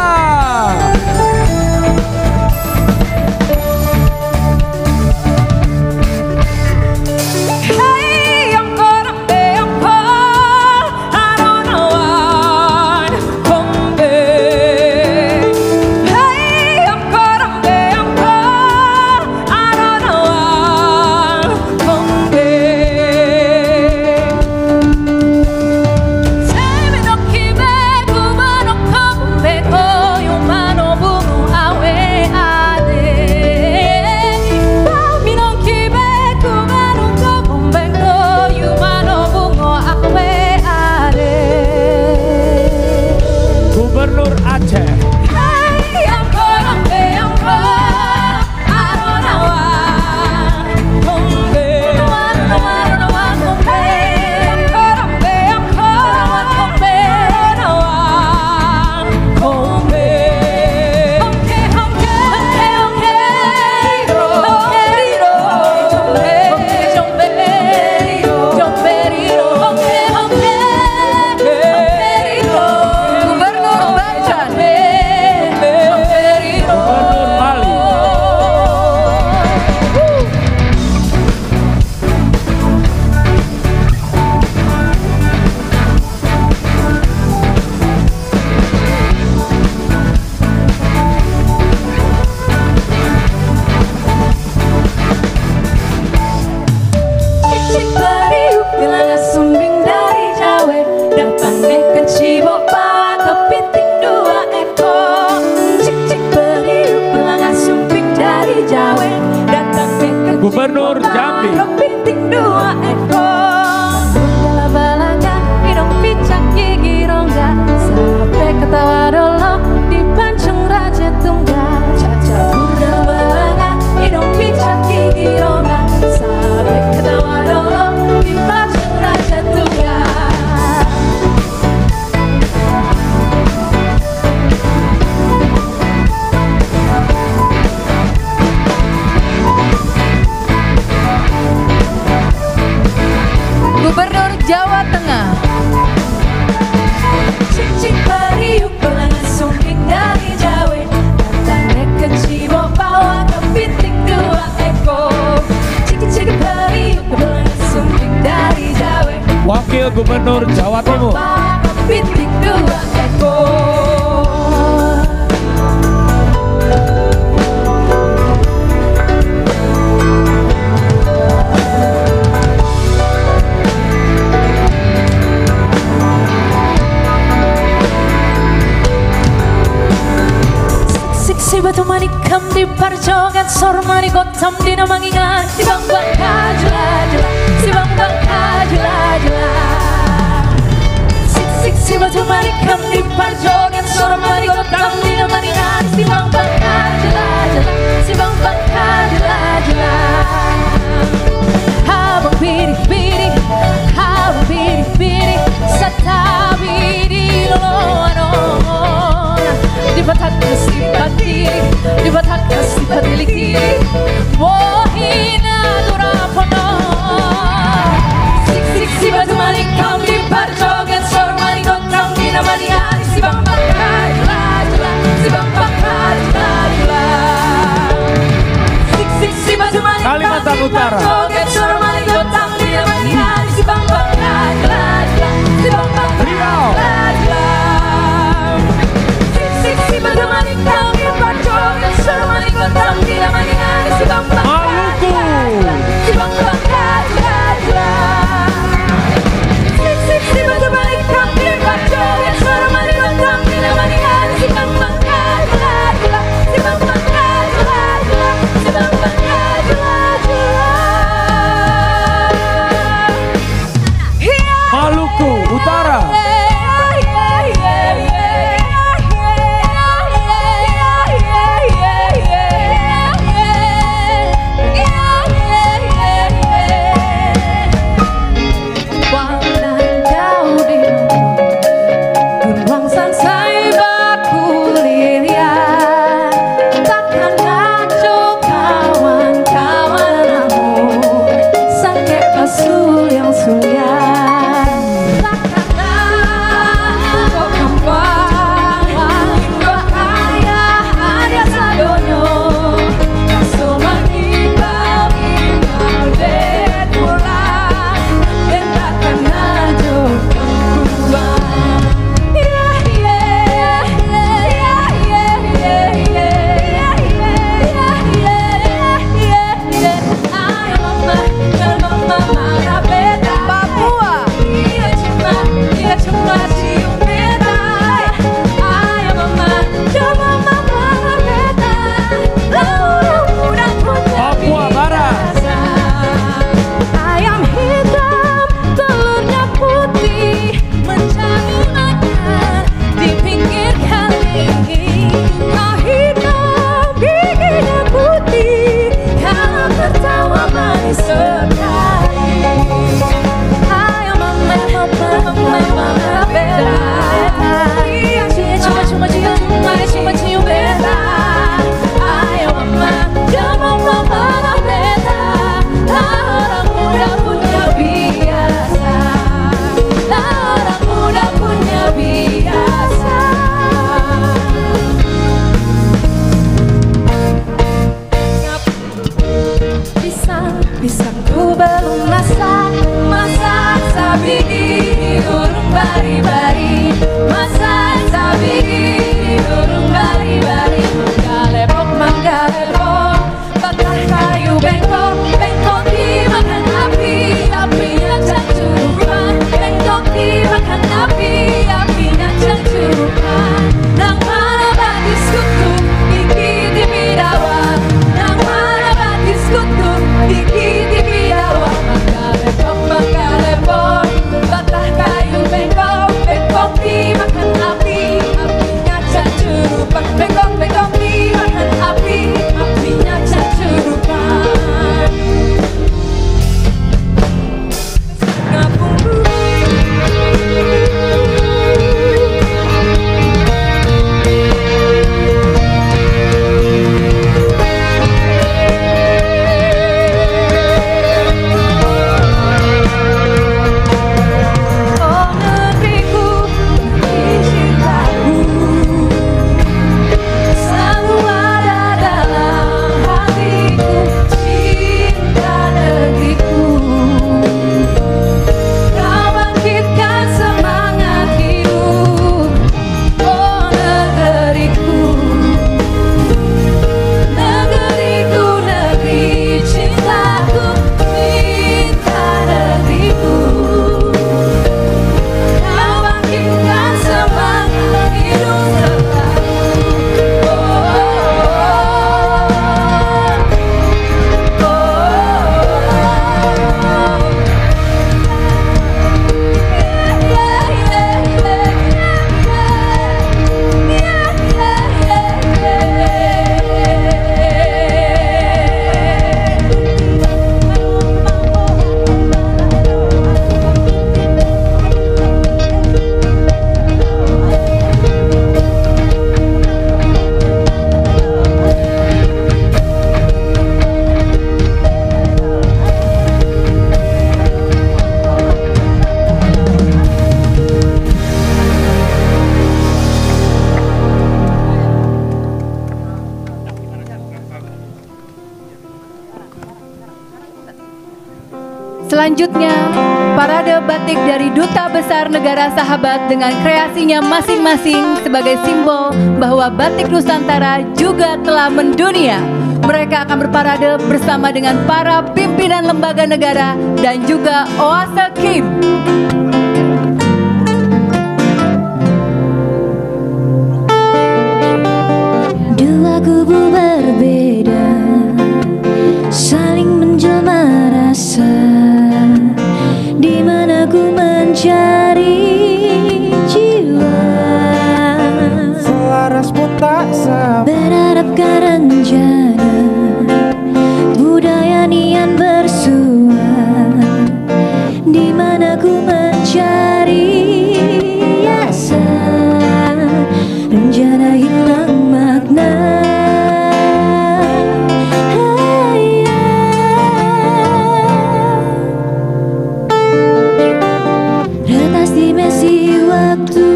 Gubernur Jambi. Sampai ketawa dolo di pancung raja tunggal. Caca bunda belanga hidung picak gigi rongga. Sampai ketawa dolo di pancung raja tunggal. Gubernur Jawa Tengah. Cicik periuk belangan sumping dari Jawa. Datangnya ke Cibo bawa kepiting 2 ekor. Cicik periuk belangan sumping dari Jawa. Wakil Gubernur Jawa Timur. Bawa kepiting 2 ekor. Si batu manikam di parjogan sormani gotam di namangingan si bang bangka jela-jela si bang bangka jela-jela sik si batu manikam di parjogan sormani gotam di namangingan si bang bangka jela-jela si bang bangka jela-jela habang birik-birik habang birik-birik satabiri loloanon dibatak sifat diri dibatak sifat diri mohina durapono sik si batu manikam di parjogan sormani gotam di namani hari si bang bakar jela-jela si bang bakar jela-jela sik si batu manikam Kalimantan di Utara. parjogan sormani gotam di namani hari si bang bakar jela-jela si bang bakar jela-jela si batu manikam di parjogan sormani gotam di namani hari si bang bakar jela-jela si bang bakar jela-jela Selanjutnya, parade batik dari Duta Besar Negara Sahabat dengan kreasinya masing-masing sebagai simbol bahwa batik Nusantara juga telah mendunia. Mereka akan berparade bersama dengan para pimpinan lembaga negara dan juga Oase Kim. Dua kubu berbeda, saling menjelma rasa, di mana ku mencari jiwa. Selaras pun tak sabar, berharap ke rencana, budaya nian bersua, di mana ku mencari asa, rencana hilang makna. Retas dimensi waktu,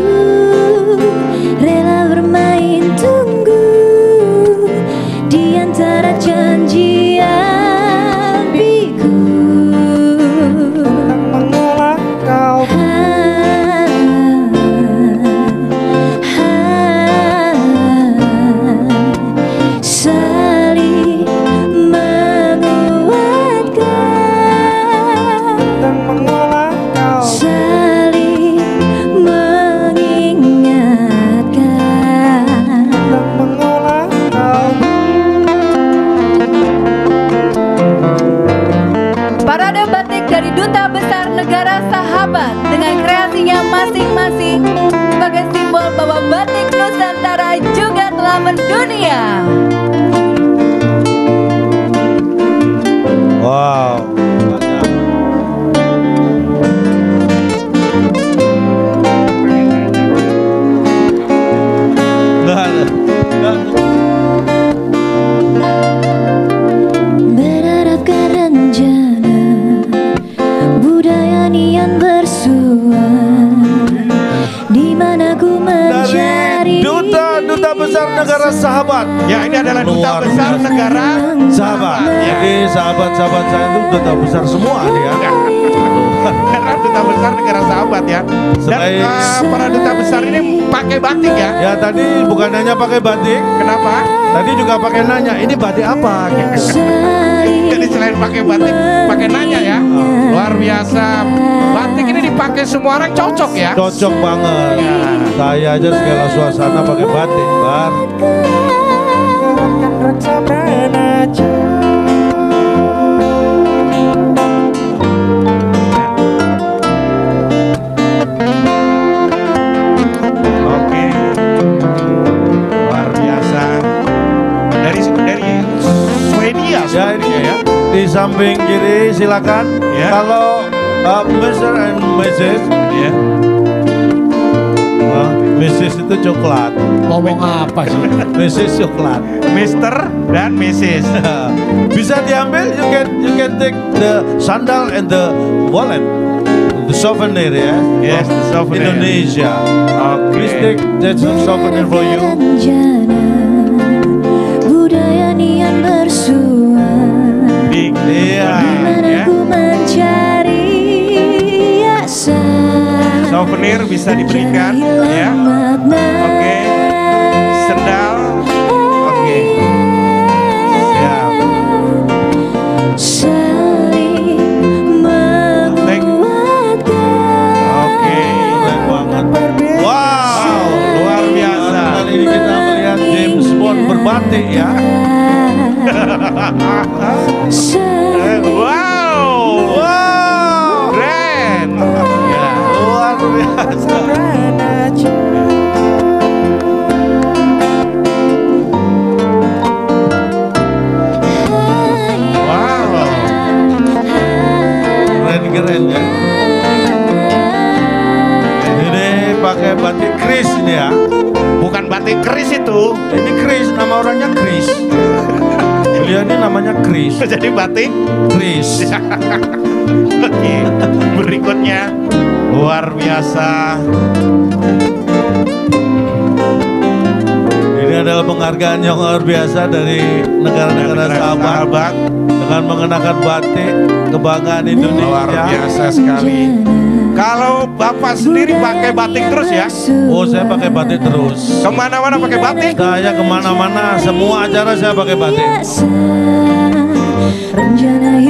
rela bermain tunggu di antara janjian biku. Mengolah kau saling menguatkan dan mengolah kau saling mengingatkan dan mengolah kau. Parade batik dari Duta Besar Negara Sahabat dengan kreasinya masing-masing sebagai simbol bahwa batik Nusantara juga telah mendunia. Wow. Berharap ke rencana, budaya nian bersua, di mana ku mencari Duta Besar Negara Sahabat. Ya, ini adalah Duta Besar Negara Sahabat. Jadi sahabat-sahabat saya itu duta besar semua dia. Karena Duta Besar Negara Sahabat ya. Dan para duta besar ini pakai batik ya. Ya tadi bukan hanya pakai batik. Kenapa? Tadi juga pakai nanya, ini batik apa? Jadi selain pakai batik, pakai nanya ya. Luar biasa. Batik ini dipakai semua orang, cocok ya. Cocok banget. Saya aja segala suasana pakai batik, Bar. Oke. Luar biasa. Dari Swedia Ya ini ya. Di samping kiri silakan. Ya. Kalau Mr. and Mrs. Ya. Mrs. itu coklat. Ngomong apa sih? Mrs. coklat. Mr. dan Mrs. Bisa diambil, you can take the sandal and the wallet, the souvenir ya. Yes, the souvenir. Indonesia. Please take that souvenir for you. budaya nian bersua, Iya. di mana Ya. ku mencari asa. Souvenir bisa diberikan ya. Oke. Sendal. Oke. Siap. Saling menguatkan. Oke. Keren banget. Wow, luar biasa. Kali ini kita melihat James Bond berbatik ya. Wow. Wow. Keren. Ya. Luar biasa. Wow. Keren ya. Ini pakai batik Chris ini ya. Bukan batik keris itu. Ini Chris, nama orangnya Chris. Beliau ini namanya Chris. Jadi batik. Chris. Oke. Berikutnya luar biasa. Ini adalah penghargaan penghargaan yang luar biasa dari negara-negara sahabat dengan mengenakan batik kebanggaan Indonesia. Luar biasa sekali. Kalau Bapak sendiri pakai batik terus ya? Oh, saya pakai batik terus. Kemana-mana pakai batik? Saya kemana-mana, semua acara saya pakai batik.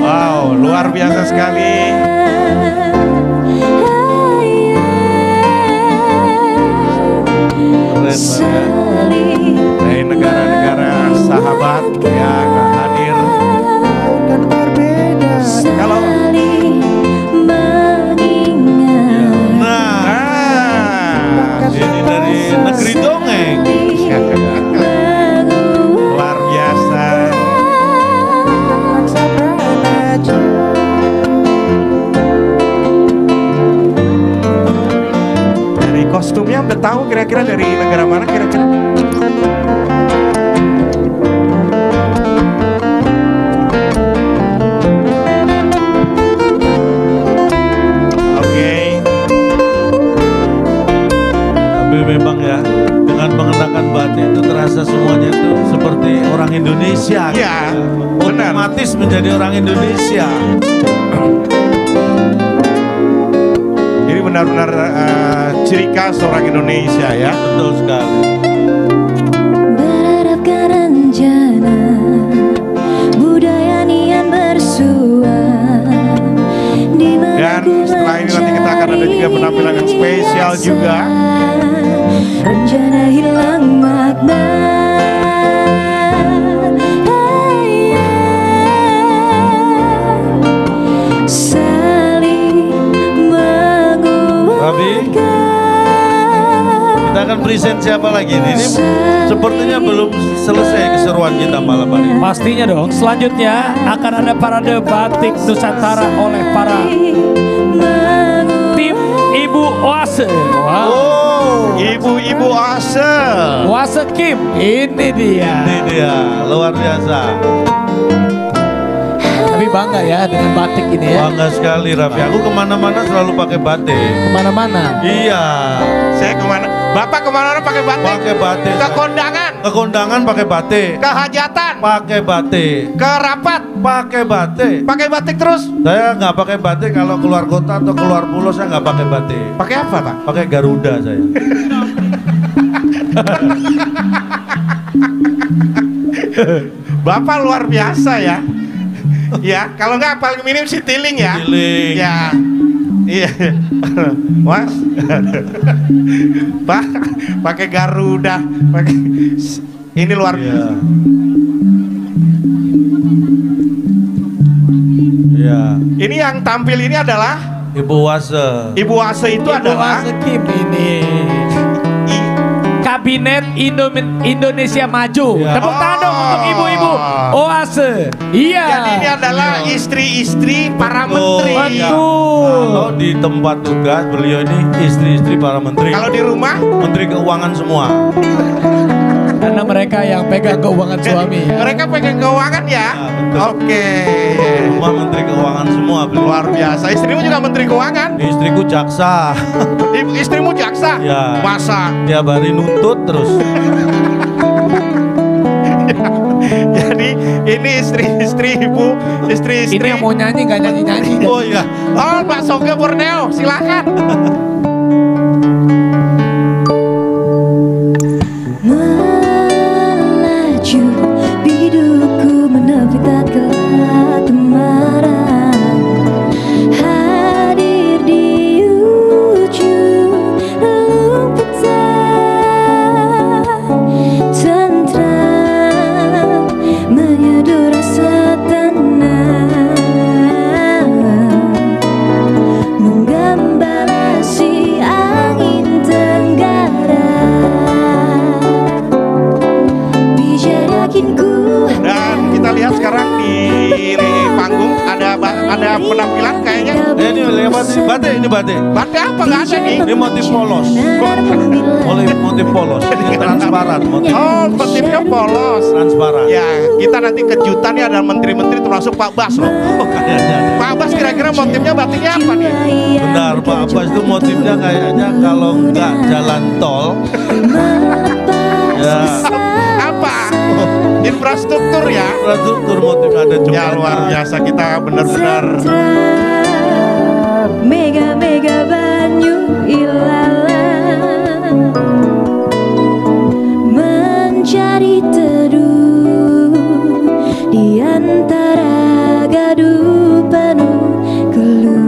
Wow, luar biasa sekali. Keren banget. Dari negara-negara sahabat yang hadir. Kalau ini dari negeri dongeng. luar biasa. Dari kostumnya udah tahu kira-kira dari negara mana kira-kira? Memang ya, dengan mengenakan batik itu terasa semuanya itu seperti orang Indonesia. Iya, gitu. Otomatis menjadi orang Indonesia. Jadi benar-benar ciri khas orang Indonesia ya. Betul sekali. Berharapkan rencana budaya nian bersua. Dan setelah ini nanti kita akan ada juga penampilan yang spesial juga. Rencana hilang makna. Saling Rabi, kita akan present siapa lagi nih? Ini sepertinya belum selesai keseruan kita malam hari. Pastinya dong. Selanjutnya akan ada parade batik Nusantara oleh para tim Ibu Oase. Wow. Ibu-ibu Oase. Oase Kim, ini dia. Ini dia, luar biasa. Tapi bangga ya dengan batik ini ya. Bangga sekali Raffi. Aku kemana-mana selalu pakai batik. Kemana-mana. Iya. Saya kemana? Bapak kemana-mana pakai batik? Pakai batik. Ke kondangan? Ke kondangan pakai batik. Ke hajatan? Pakai batik. Ke rapat? Pakai batik. Pakai batik terus? Saya nggak pakai batik kalau keluar kota atau keluar pulau, saya nggak pakai batik. Pakai apa Pak? Pakai Garuda saya. Bapak luar biasa ya. Ya, kalau nggak paling minim Citylink ya. Citylink. Ya. Iya. Mas. Pak, pakai Garuda, pakai ini luar biasa. Iya. Ini yang tampil ini adalah Ibu Oase. Ibu Oase itu adalah Oase Kim ini. Kabinet Indonesia Maju. Ya. Tepuk tangan dong untuk ibu-ibu Oase. Iya. Jadi ini adalah istri-istri para menteri. Betul. Kalau di tempat tugas beliau ini istri-istri para menteri. Kalau di rumah, Menteri Keuangan semua. Karena mereka yang pegang keuangan suami. Ya. mereka pegang keuangan ya. betul. Oke. Semua Menteri Keuangan semua beliau. Luar biasa. Istrimu juga menteri keuangan. Istriku jaksa. Istrimu jaksa. Ya. Masa? Tiap hari nuntut terus. Jadi ini istri-istri ibu, istri-istri. Ini yang mau nyanyi nggak nyanyi-nyanyi. Oh iya. Oh, Mbak Soge Borneo, silakan. melaju bidukku menepi tak kelak kemarin hadir di ujung relung petang tentram menyeduh rasa tenang menggambar si angin tenggara. Dan kita lihat sekarang di panggung ada penampilan kayaknya. Ini lewat batik, ini batik. Batik apa nggak ada nih? Ini motif polos. Motif polos. Ini transparan. Oh, motifnya polos. Transparan. Ya, kita nanti kejutan ya ada menteri-menteri termasuk Pak Bas loh. Pak Bas kira-kira motifnya batiknya apa nih? Benar, Pak Abbas itu motifnya kayaknya kalau nggak jalan tol. Ya. Apa? Infrastruktur ya. Infrastruktur motif ada jembatan. Ya luar biasa, kita benar-benar. Mega banyu ilala mencari teduh di antara gaduh penuh keluh.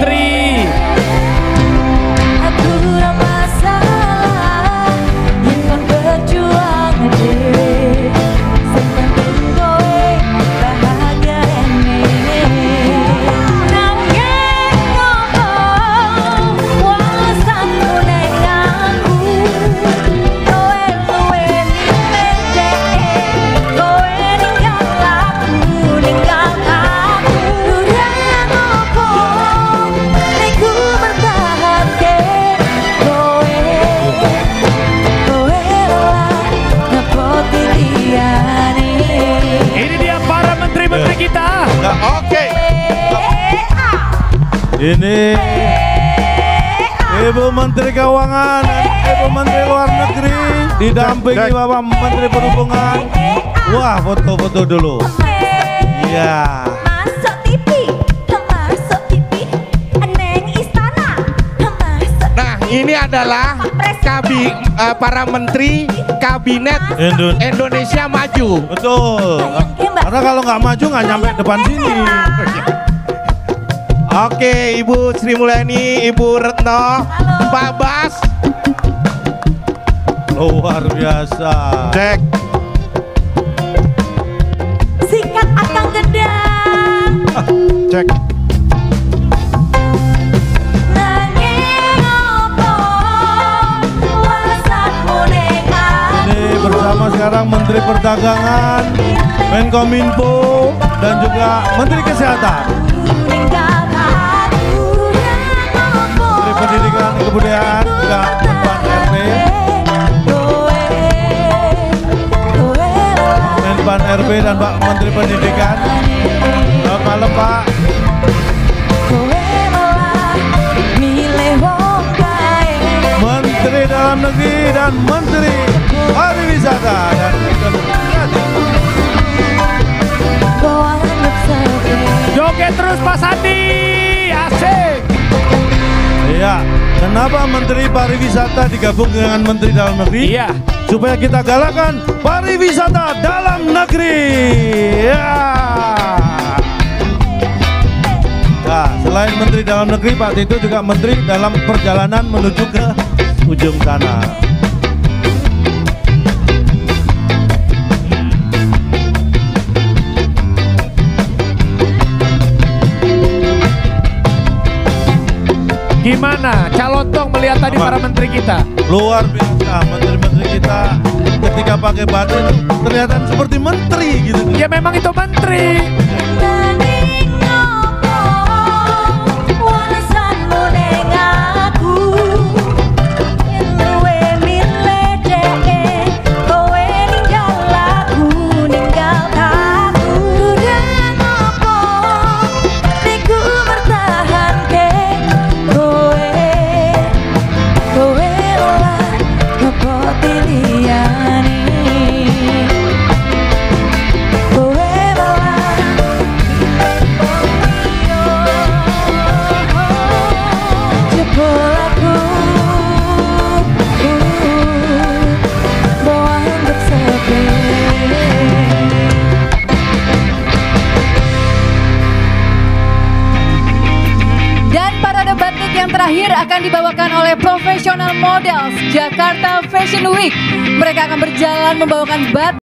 Menteri. Aku ora masalah yen kon berjuang dhewe. Sing penting kowe bahagia ene. Nang yen ngomong wawasanmu ning aku, kowe luwe milih kowe ninggal aku, ninggal aku. Ora ngopo nek ku bertahanke kowe, kowe lah ngepoti liyane. Ini dia para menteri-menteri kita. Oke. Ini Ibu Menteri Keuangan, Ibu Menteri Luar Negeri, didampingi Bapak Menteri Perhubungan. Wah, foto-foto dulu. Iya. Masuk TV, masuk TV, neng istana, masuk. Nah, ini adalah para menteri kabinet Indonesia Maju. Betul. Karena kalau nggak maju nggak nyampe depan sini. Oke, Ibu Sri Mulyani, Ibu Retno, Pak Bas. Luar biasa. Cek. Sikat akang gedang. Cek. Nanging opo wawasanmu ning aku. Ini bersama sekarang Menteri Perdagangan, Menkominfo, dan juga Menteri Kesehatan, Menteri Pendidikan dan Kebudayaan, juga Menpan RB, Menpan RB dan Pak Menteri Pendidikan. Selamat malam Pak. Menteri Dalam Negeri dan Menteri Pariwisata dan Ekonomi Kreatif. Joget terus Pak Sandi. Asik. Iya, kenapa Menteri Pariwisata digabung dengan Menteri Dalam Negeri? Iya. Supaya kita galakkan pariwisata dalam negeri. Ya. Nah, selain Menteri Dalam Negeri, Pak Tito juga Menteri dalam perjalanan menuju ke ujung sana. Gimana Calontong melihat tadi para menteri kita? Luar biasa, menteri-menteri kita ketika pakai batik itu terlihat seperti menteri gitu. Ya memang itu menteri. Nanging opo wawasanmu ning aku, yen luwe milih dhek, kowe ninggal aku, ninggal aku. Ora ngopo nek ku bertahanke kowe, kowe lah ngepoti liyane. Kowe lah jebol aku, mbok anggap sepi. Dan parade batik yang terakhir akan dibawakan oleh Professional Models Jakarta Fashion Week. Mereka akan berjalan membawakan batik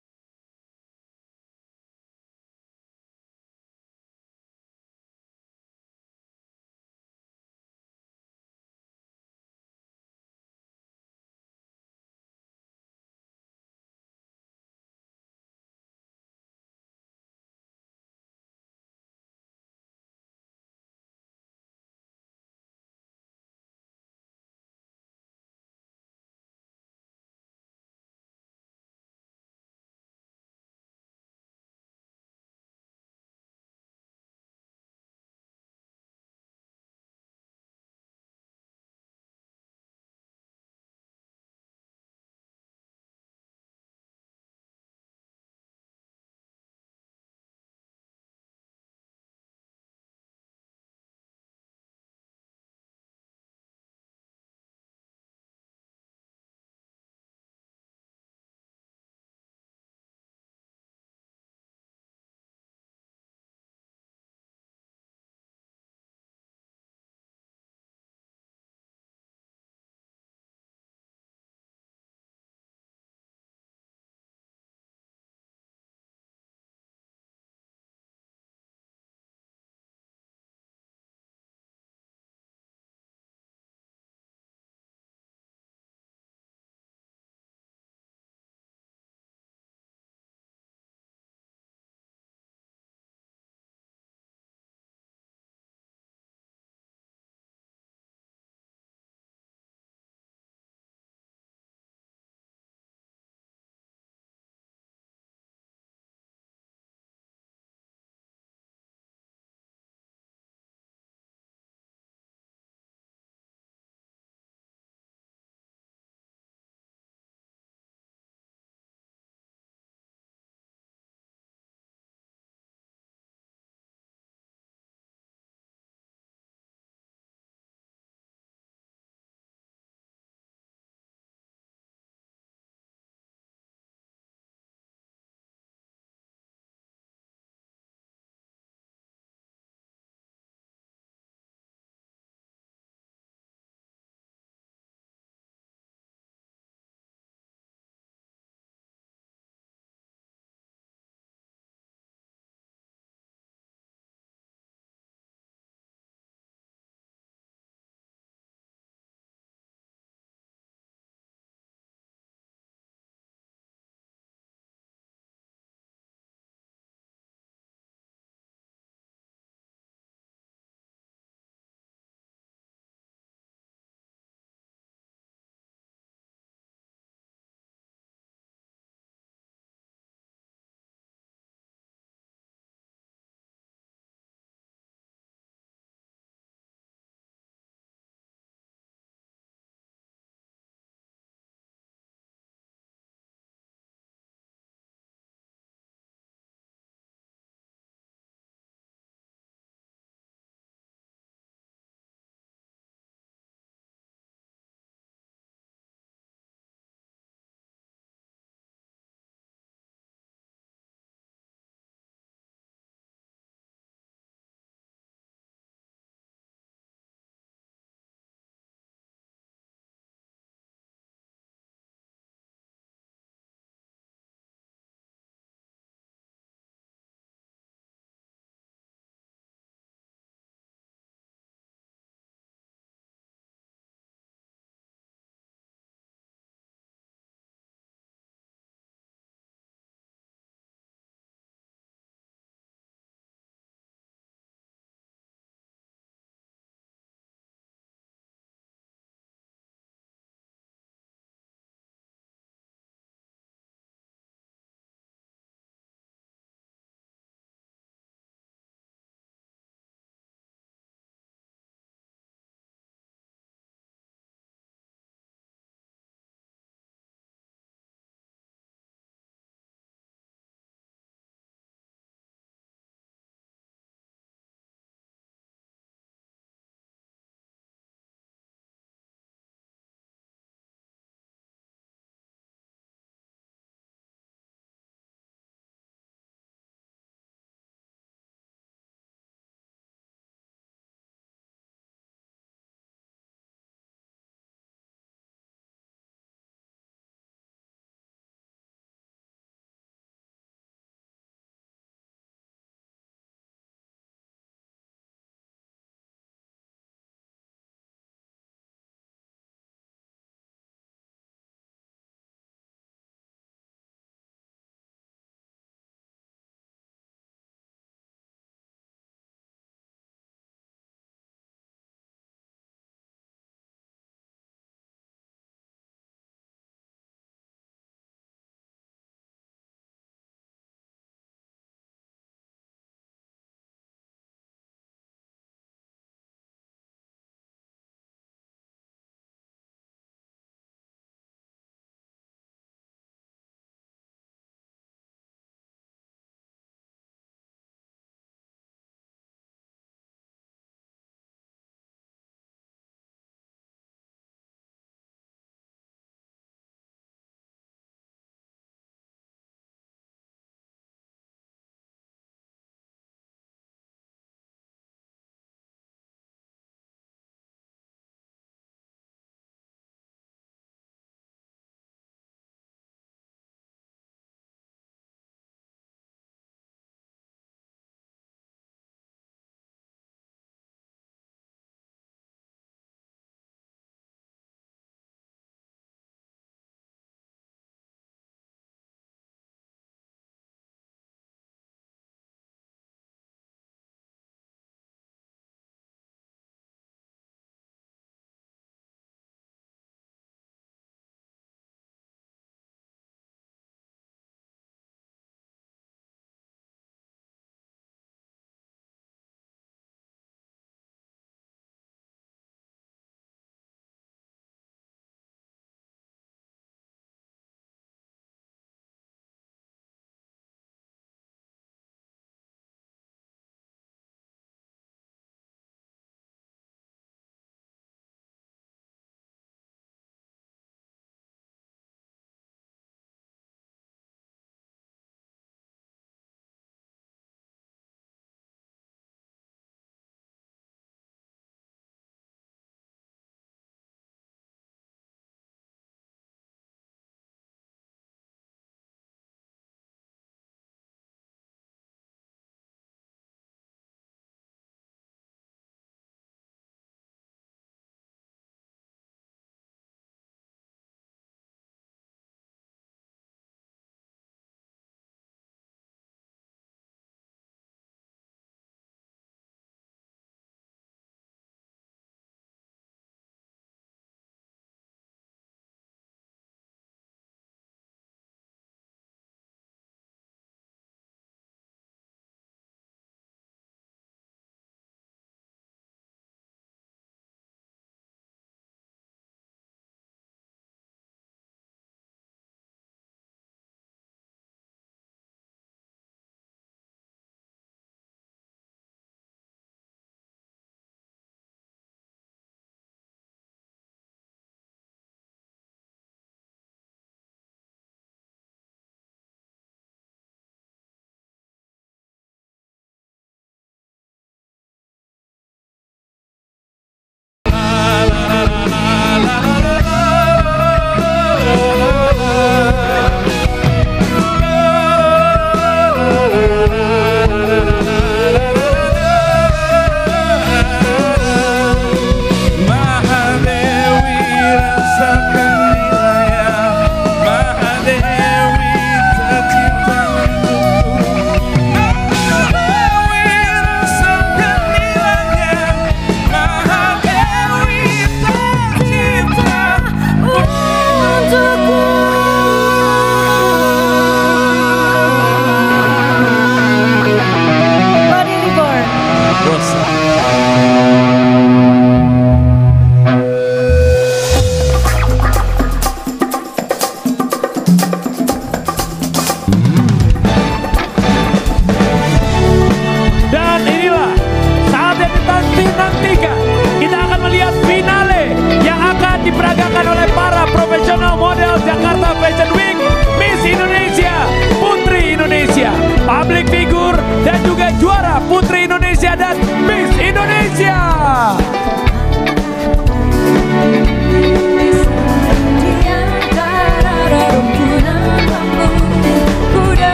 diperagakan oleh para profesional model Jakarta Fashion Week, Miss Indonesia, Putri Indonesia, public figure, dan juga juara Putri Indonesia dan Miss Indonesia.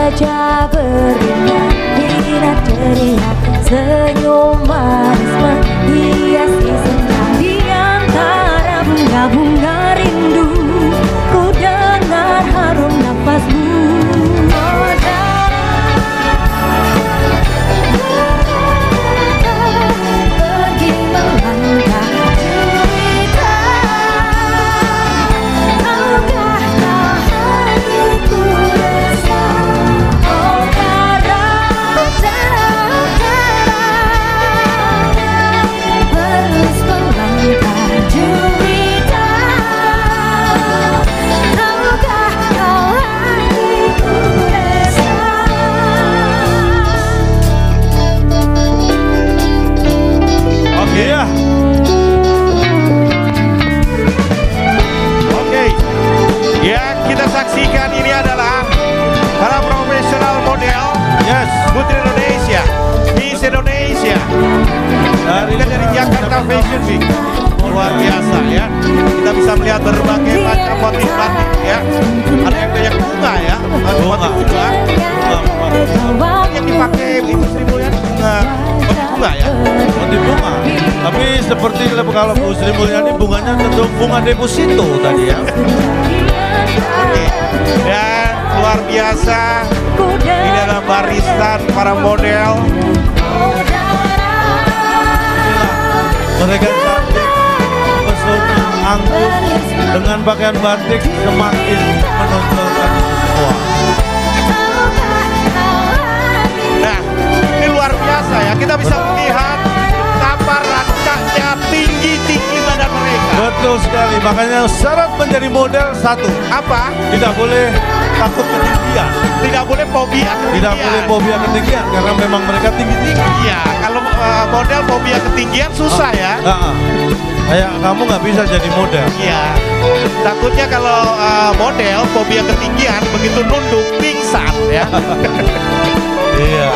Wajah beringat terlihat, senyum manis menghiasi senja. Di antara bunga-bunga rindu, ku dengar harum nafasmu. Pergi melangkah cerita, tahukah kau hatiku resah. Saksikan, ini adalah para profesional model Putri Indonesia, Miss Indonesia dari Jakarta Fashion Week. Luar biasa ya, kita bisa melihat berbagai macam motif batik ya. Ada yang banyak bunga ya, motif bunga yang dipakai Ibu Sri Mulyani, motif bunga ya, motif bunga. Tapi seperti kalau Bu Sri Mulyani bunganya tentu bunga deposito tadi ya. Dan luar biasa, ini adalah barisan para model. Mereka cantik, pesona, anggun, dengan pakaian batik semakin menonjolkan semua. Nah, ini luar biasa ya, kita bisa melihat kapal rancaknya tinggi-tinggi badan mereka. Betul sekali, makanya syarat menjadi model satu. Apa? Tidak boleh takut ketinggian. Tidak boleh fobia ketinggian. Tidak boleh fobia ketinggian, karena memang mereka tinggi-tinggi. Iya, kalau model fobia ketinggian susah ya. Kayak kamu nggak bisa jadi model. Iya, takutnya kalau model fobia ketinggian begitu nunduk pingsan ya. Iya.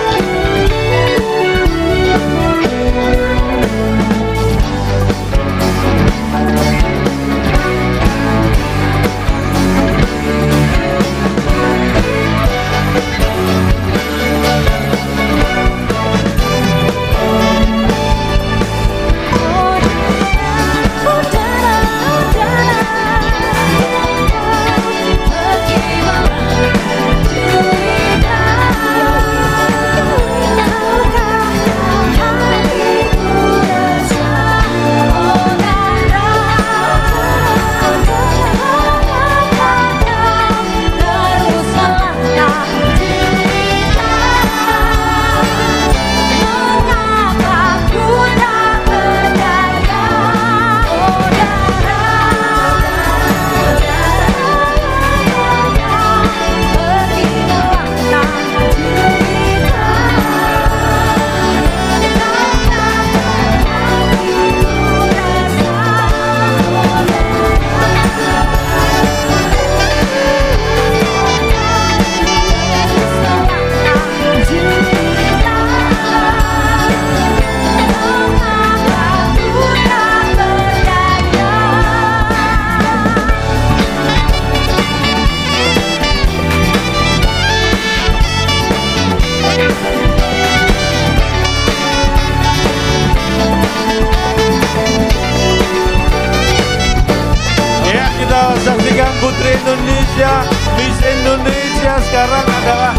Putri Indonesia, Miss Indonesia sekarang adalah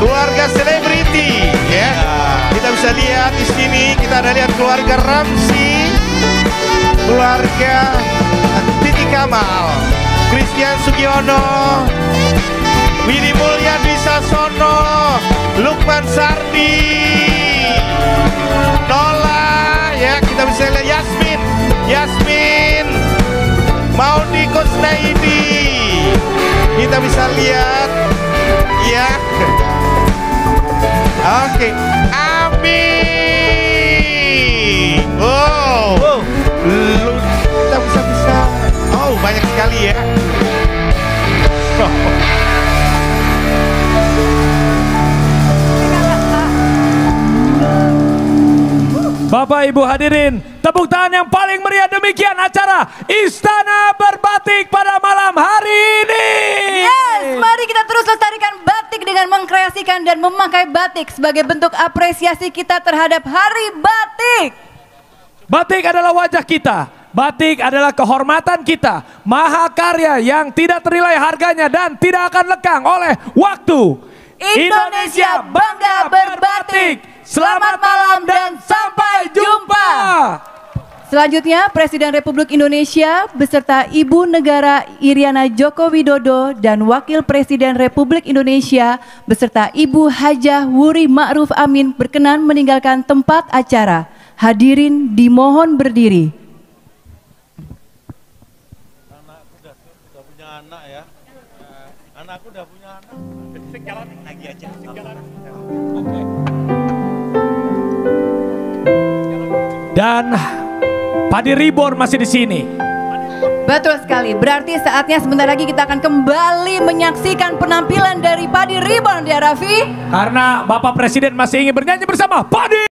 keluarga selebriti ya. Kita bisa lihat di sini, kita ada lihat keluarga Ramsi, keluarga Titi Kamal, Christian Sugiono, Widi Mulya Dwisasono, Lukman Sardi, Nola ya, kita bisa lihat Yasmin Maudi Kusnaidi, kita bisa lihat ya. Oke, Amin. Bapak Ibu hadirin, tepuk tangan yang paling meriah. Demikian acara Istana Berbatik pada malam hari ini. Yes, mari kita terus lestarikan batik dengan mengkreasikan dan memakai batik sebagai bentuk apresiasi kita terhadap Hari Batik. Batik adalah wajah kita, batik adalah kehormatan kita, mahakarya yang tidak ternilai harganya dan tidak akan lekang oleh waktu. Indonesia bangga berbatik. Selamat malam dan sampai jumpa. Selanjutnya Presiden Republik Indonesia beserta Ibu Negara Iriana Joko Widodo dan Wakil Presiden Republik Indonesia beserta Ibu Hajah Wuri Ma'ruf Amin berkenan meninggalkan tempat acara. Hadirin dimohon berdiri. Anakku udah punya anak ya. Anakku udah punya anak. Sekarang lagi aja. Oke. Dan Padi Reborn masih di sini. Betul sekali. Berarti saatnya sebentar lagi kita akan kembali menyaksikan penampilan dari Padi Reborn, ya Raffi. Karena Bapak Presiden masih ingin bernyanyi bersama Padi.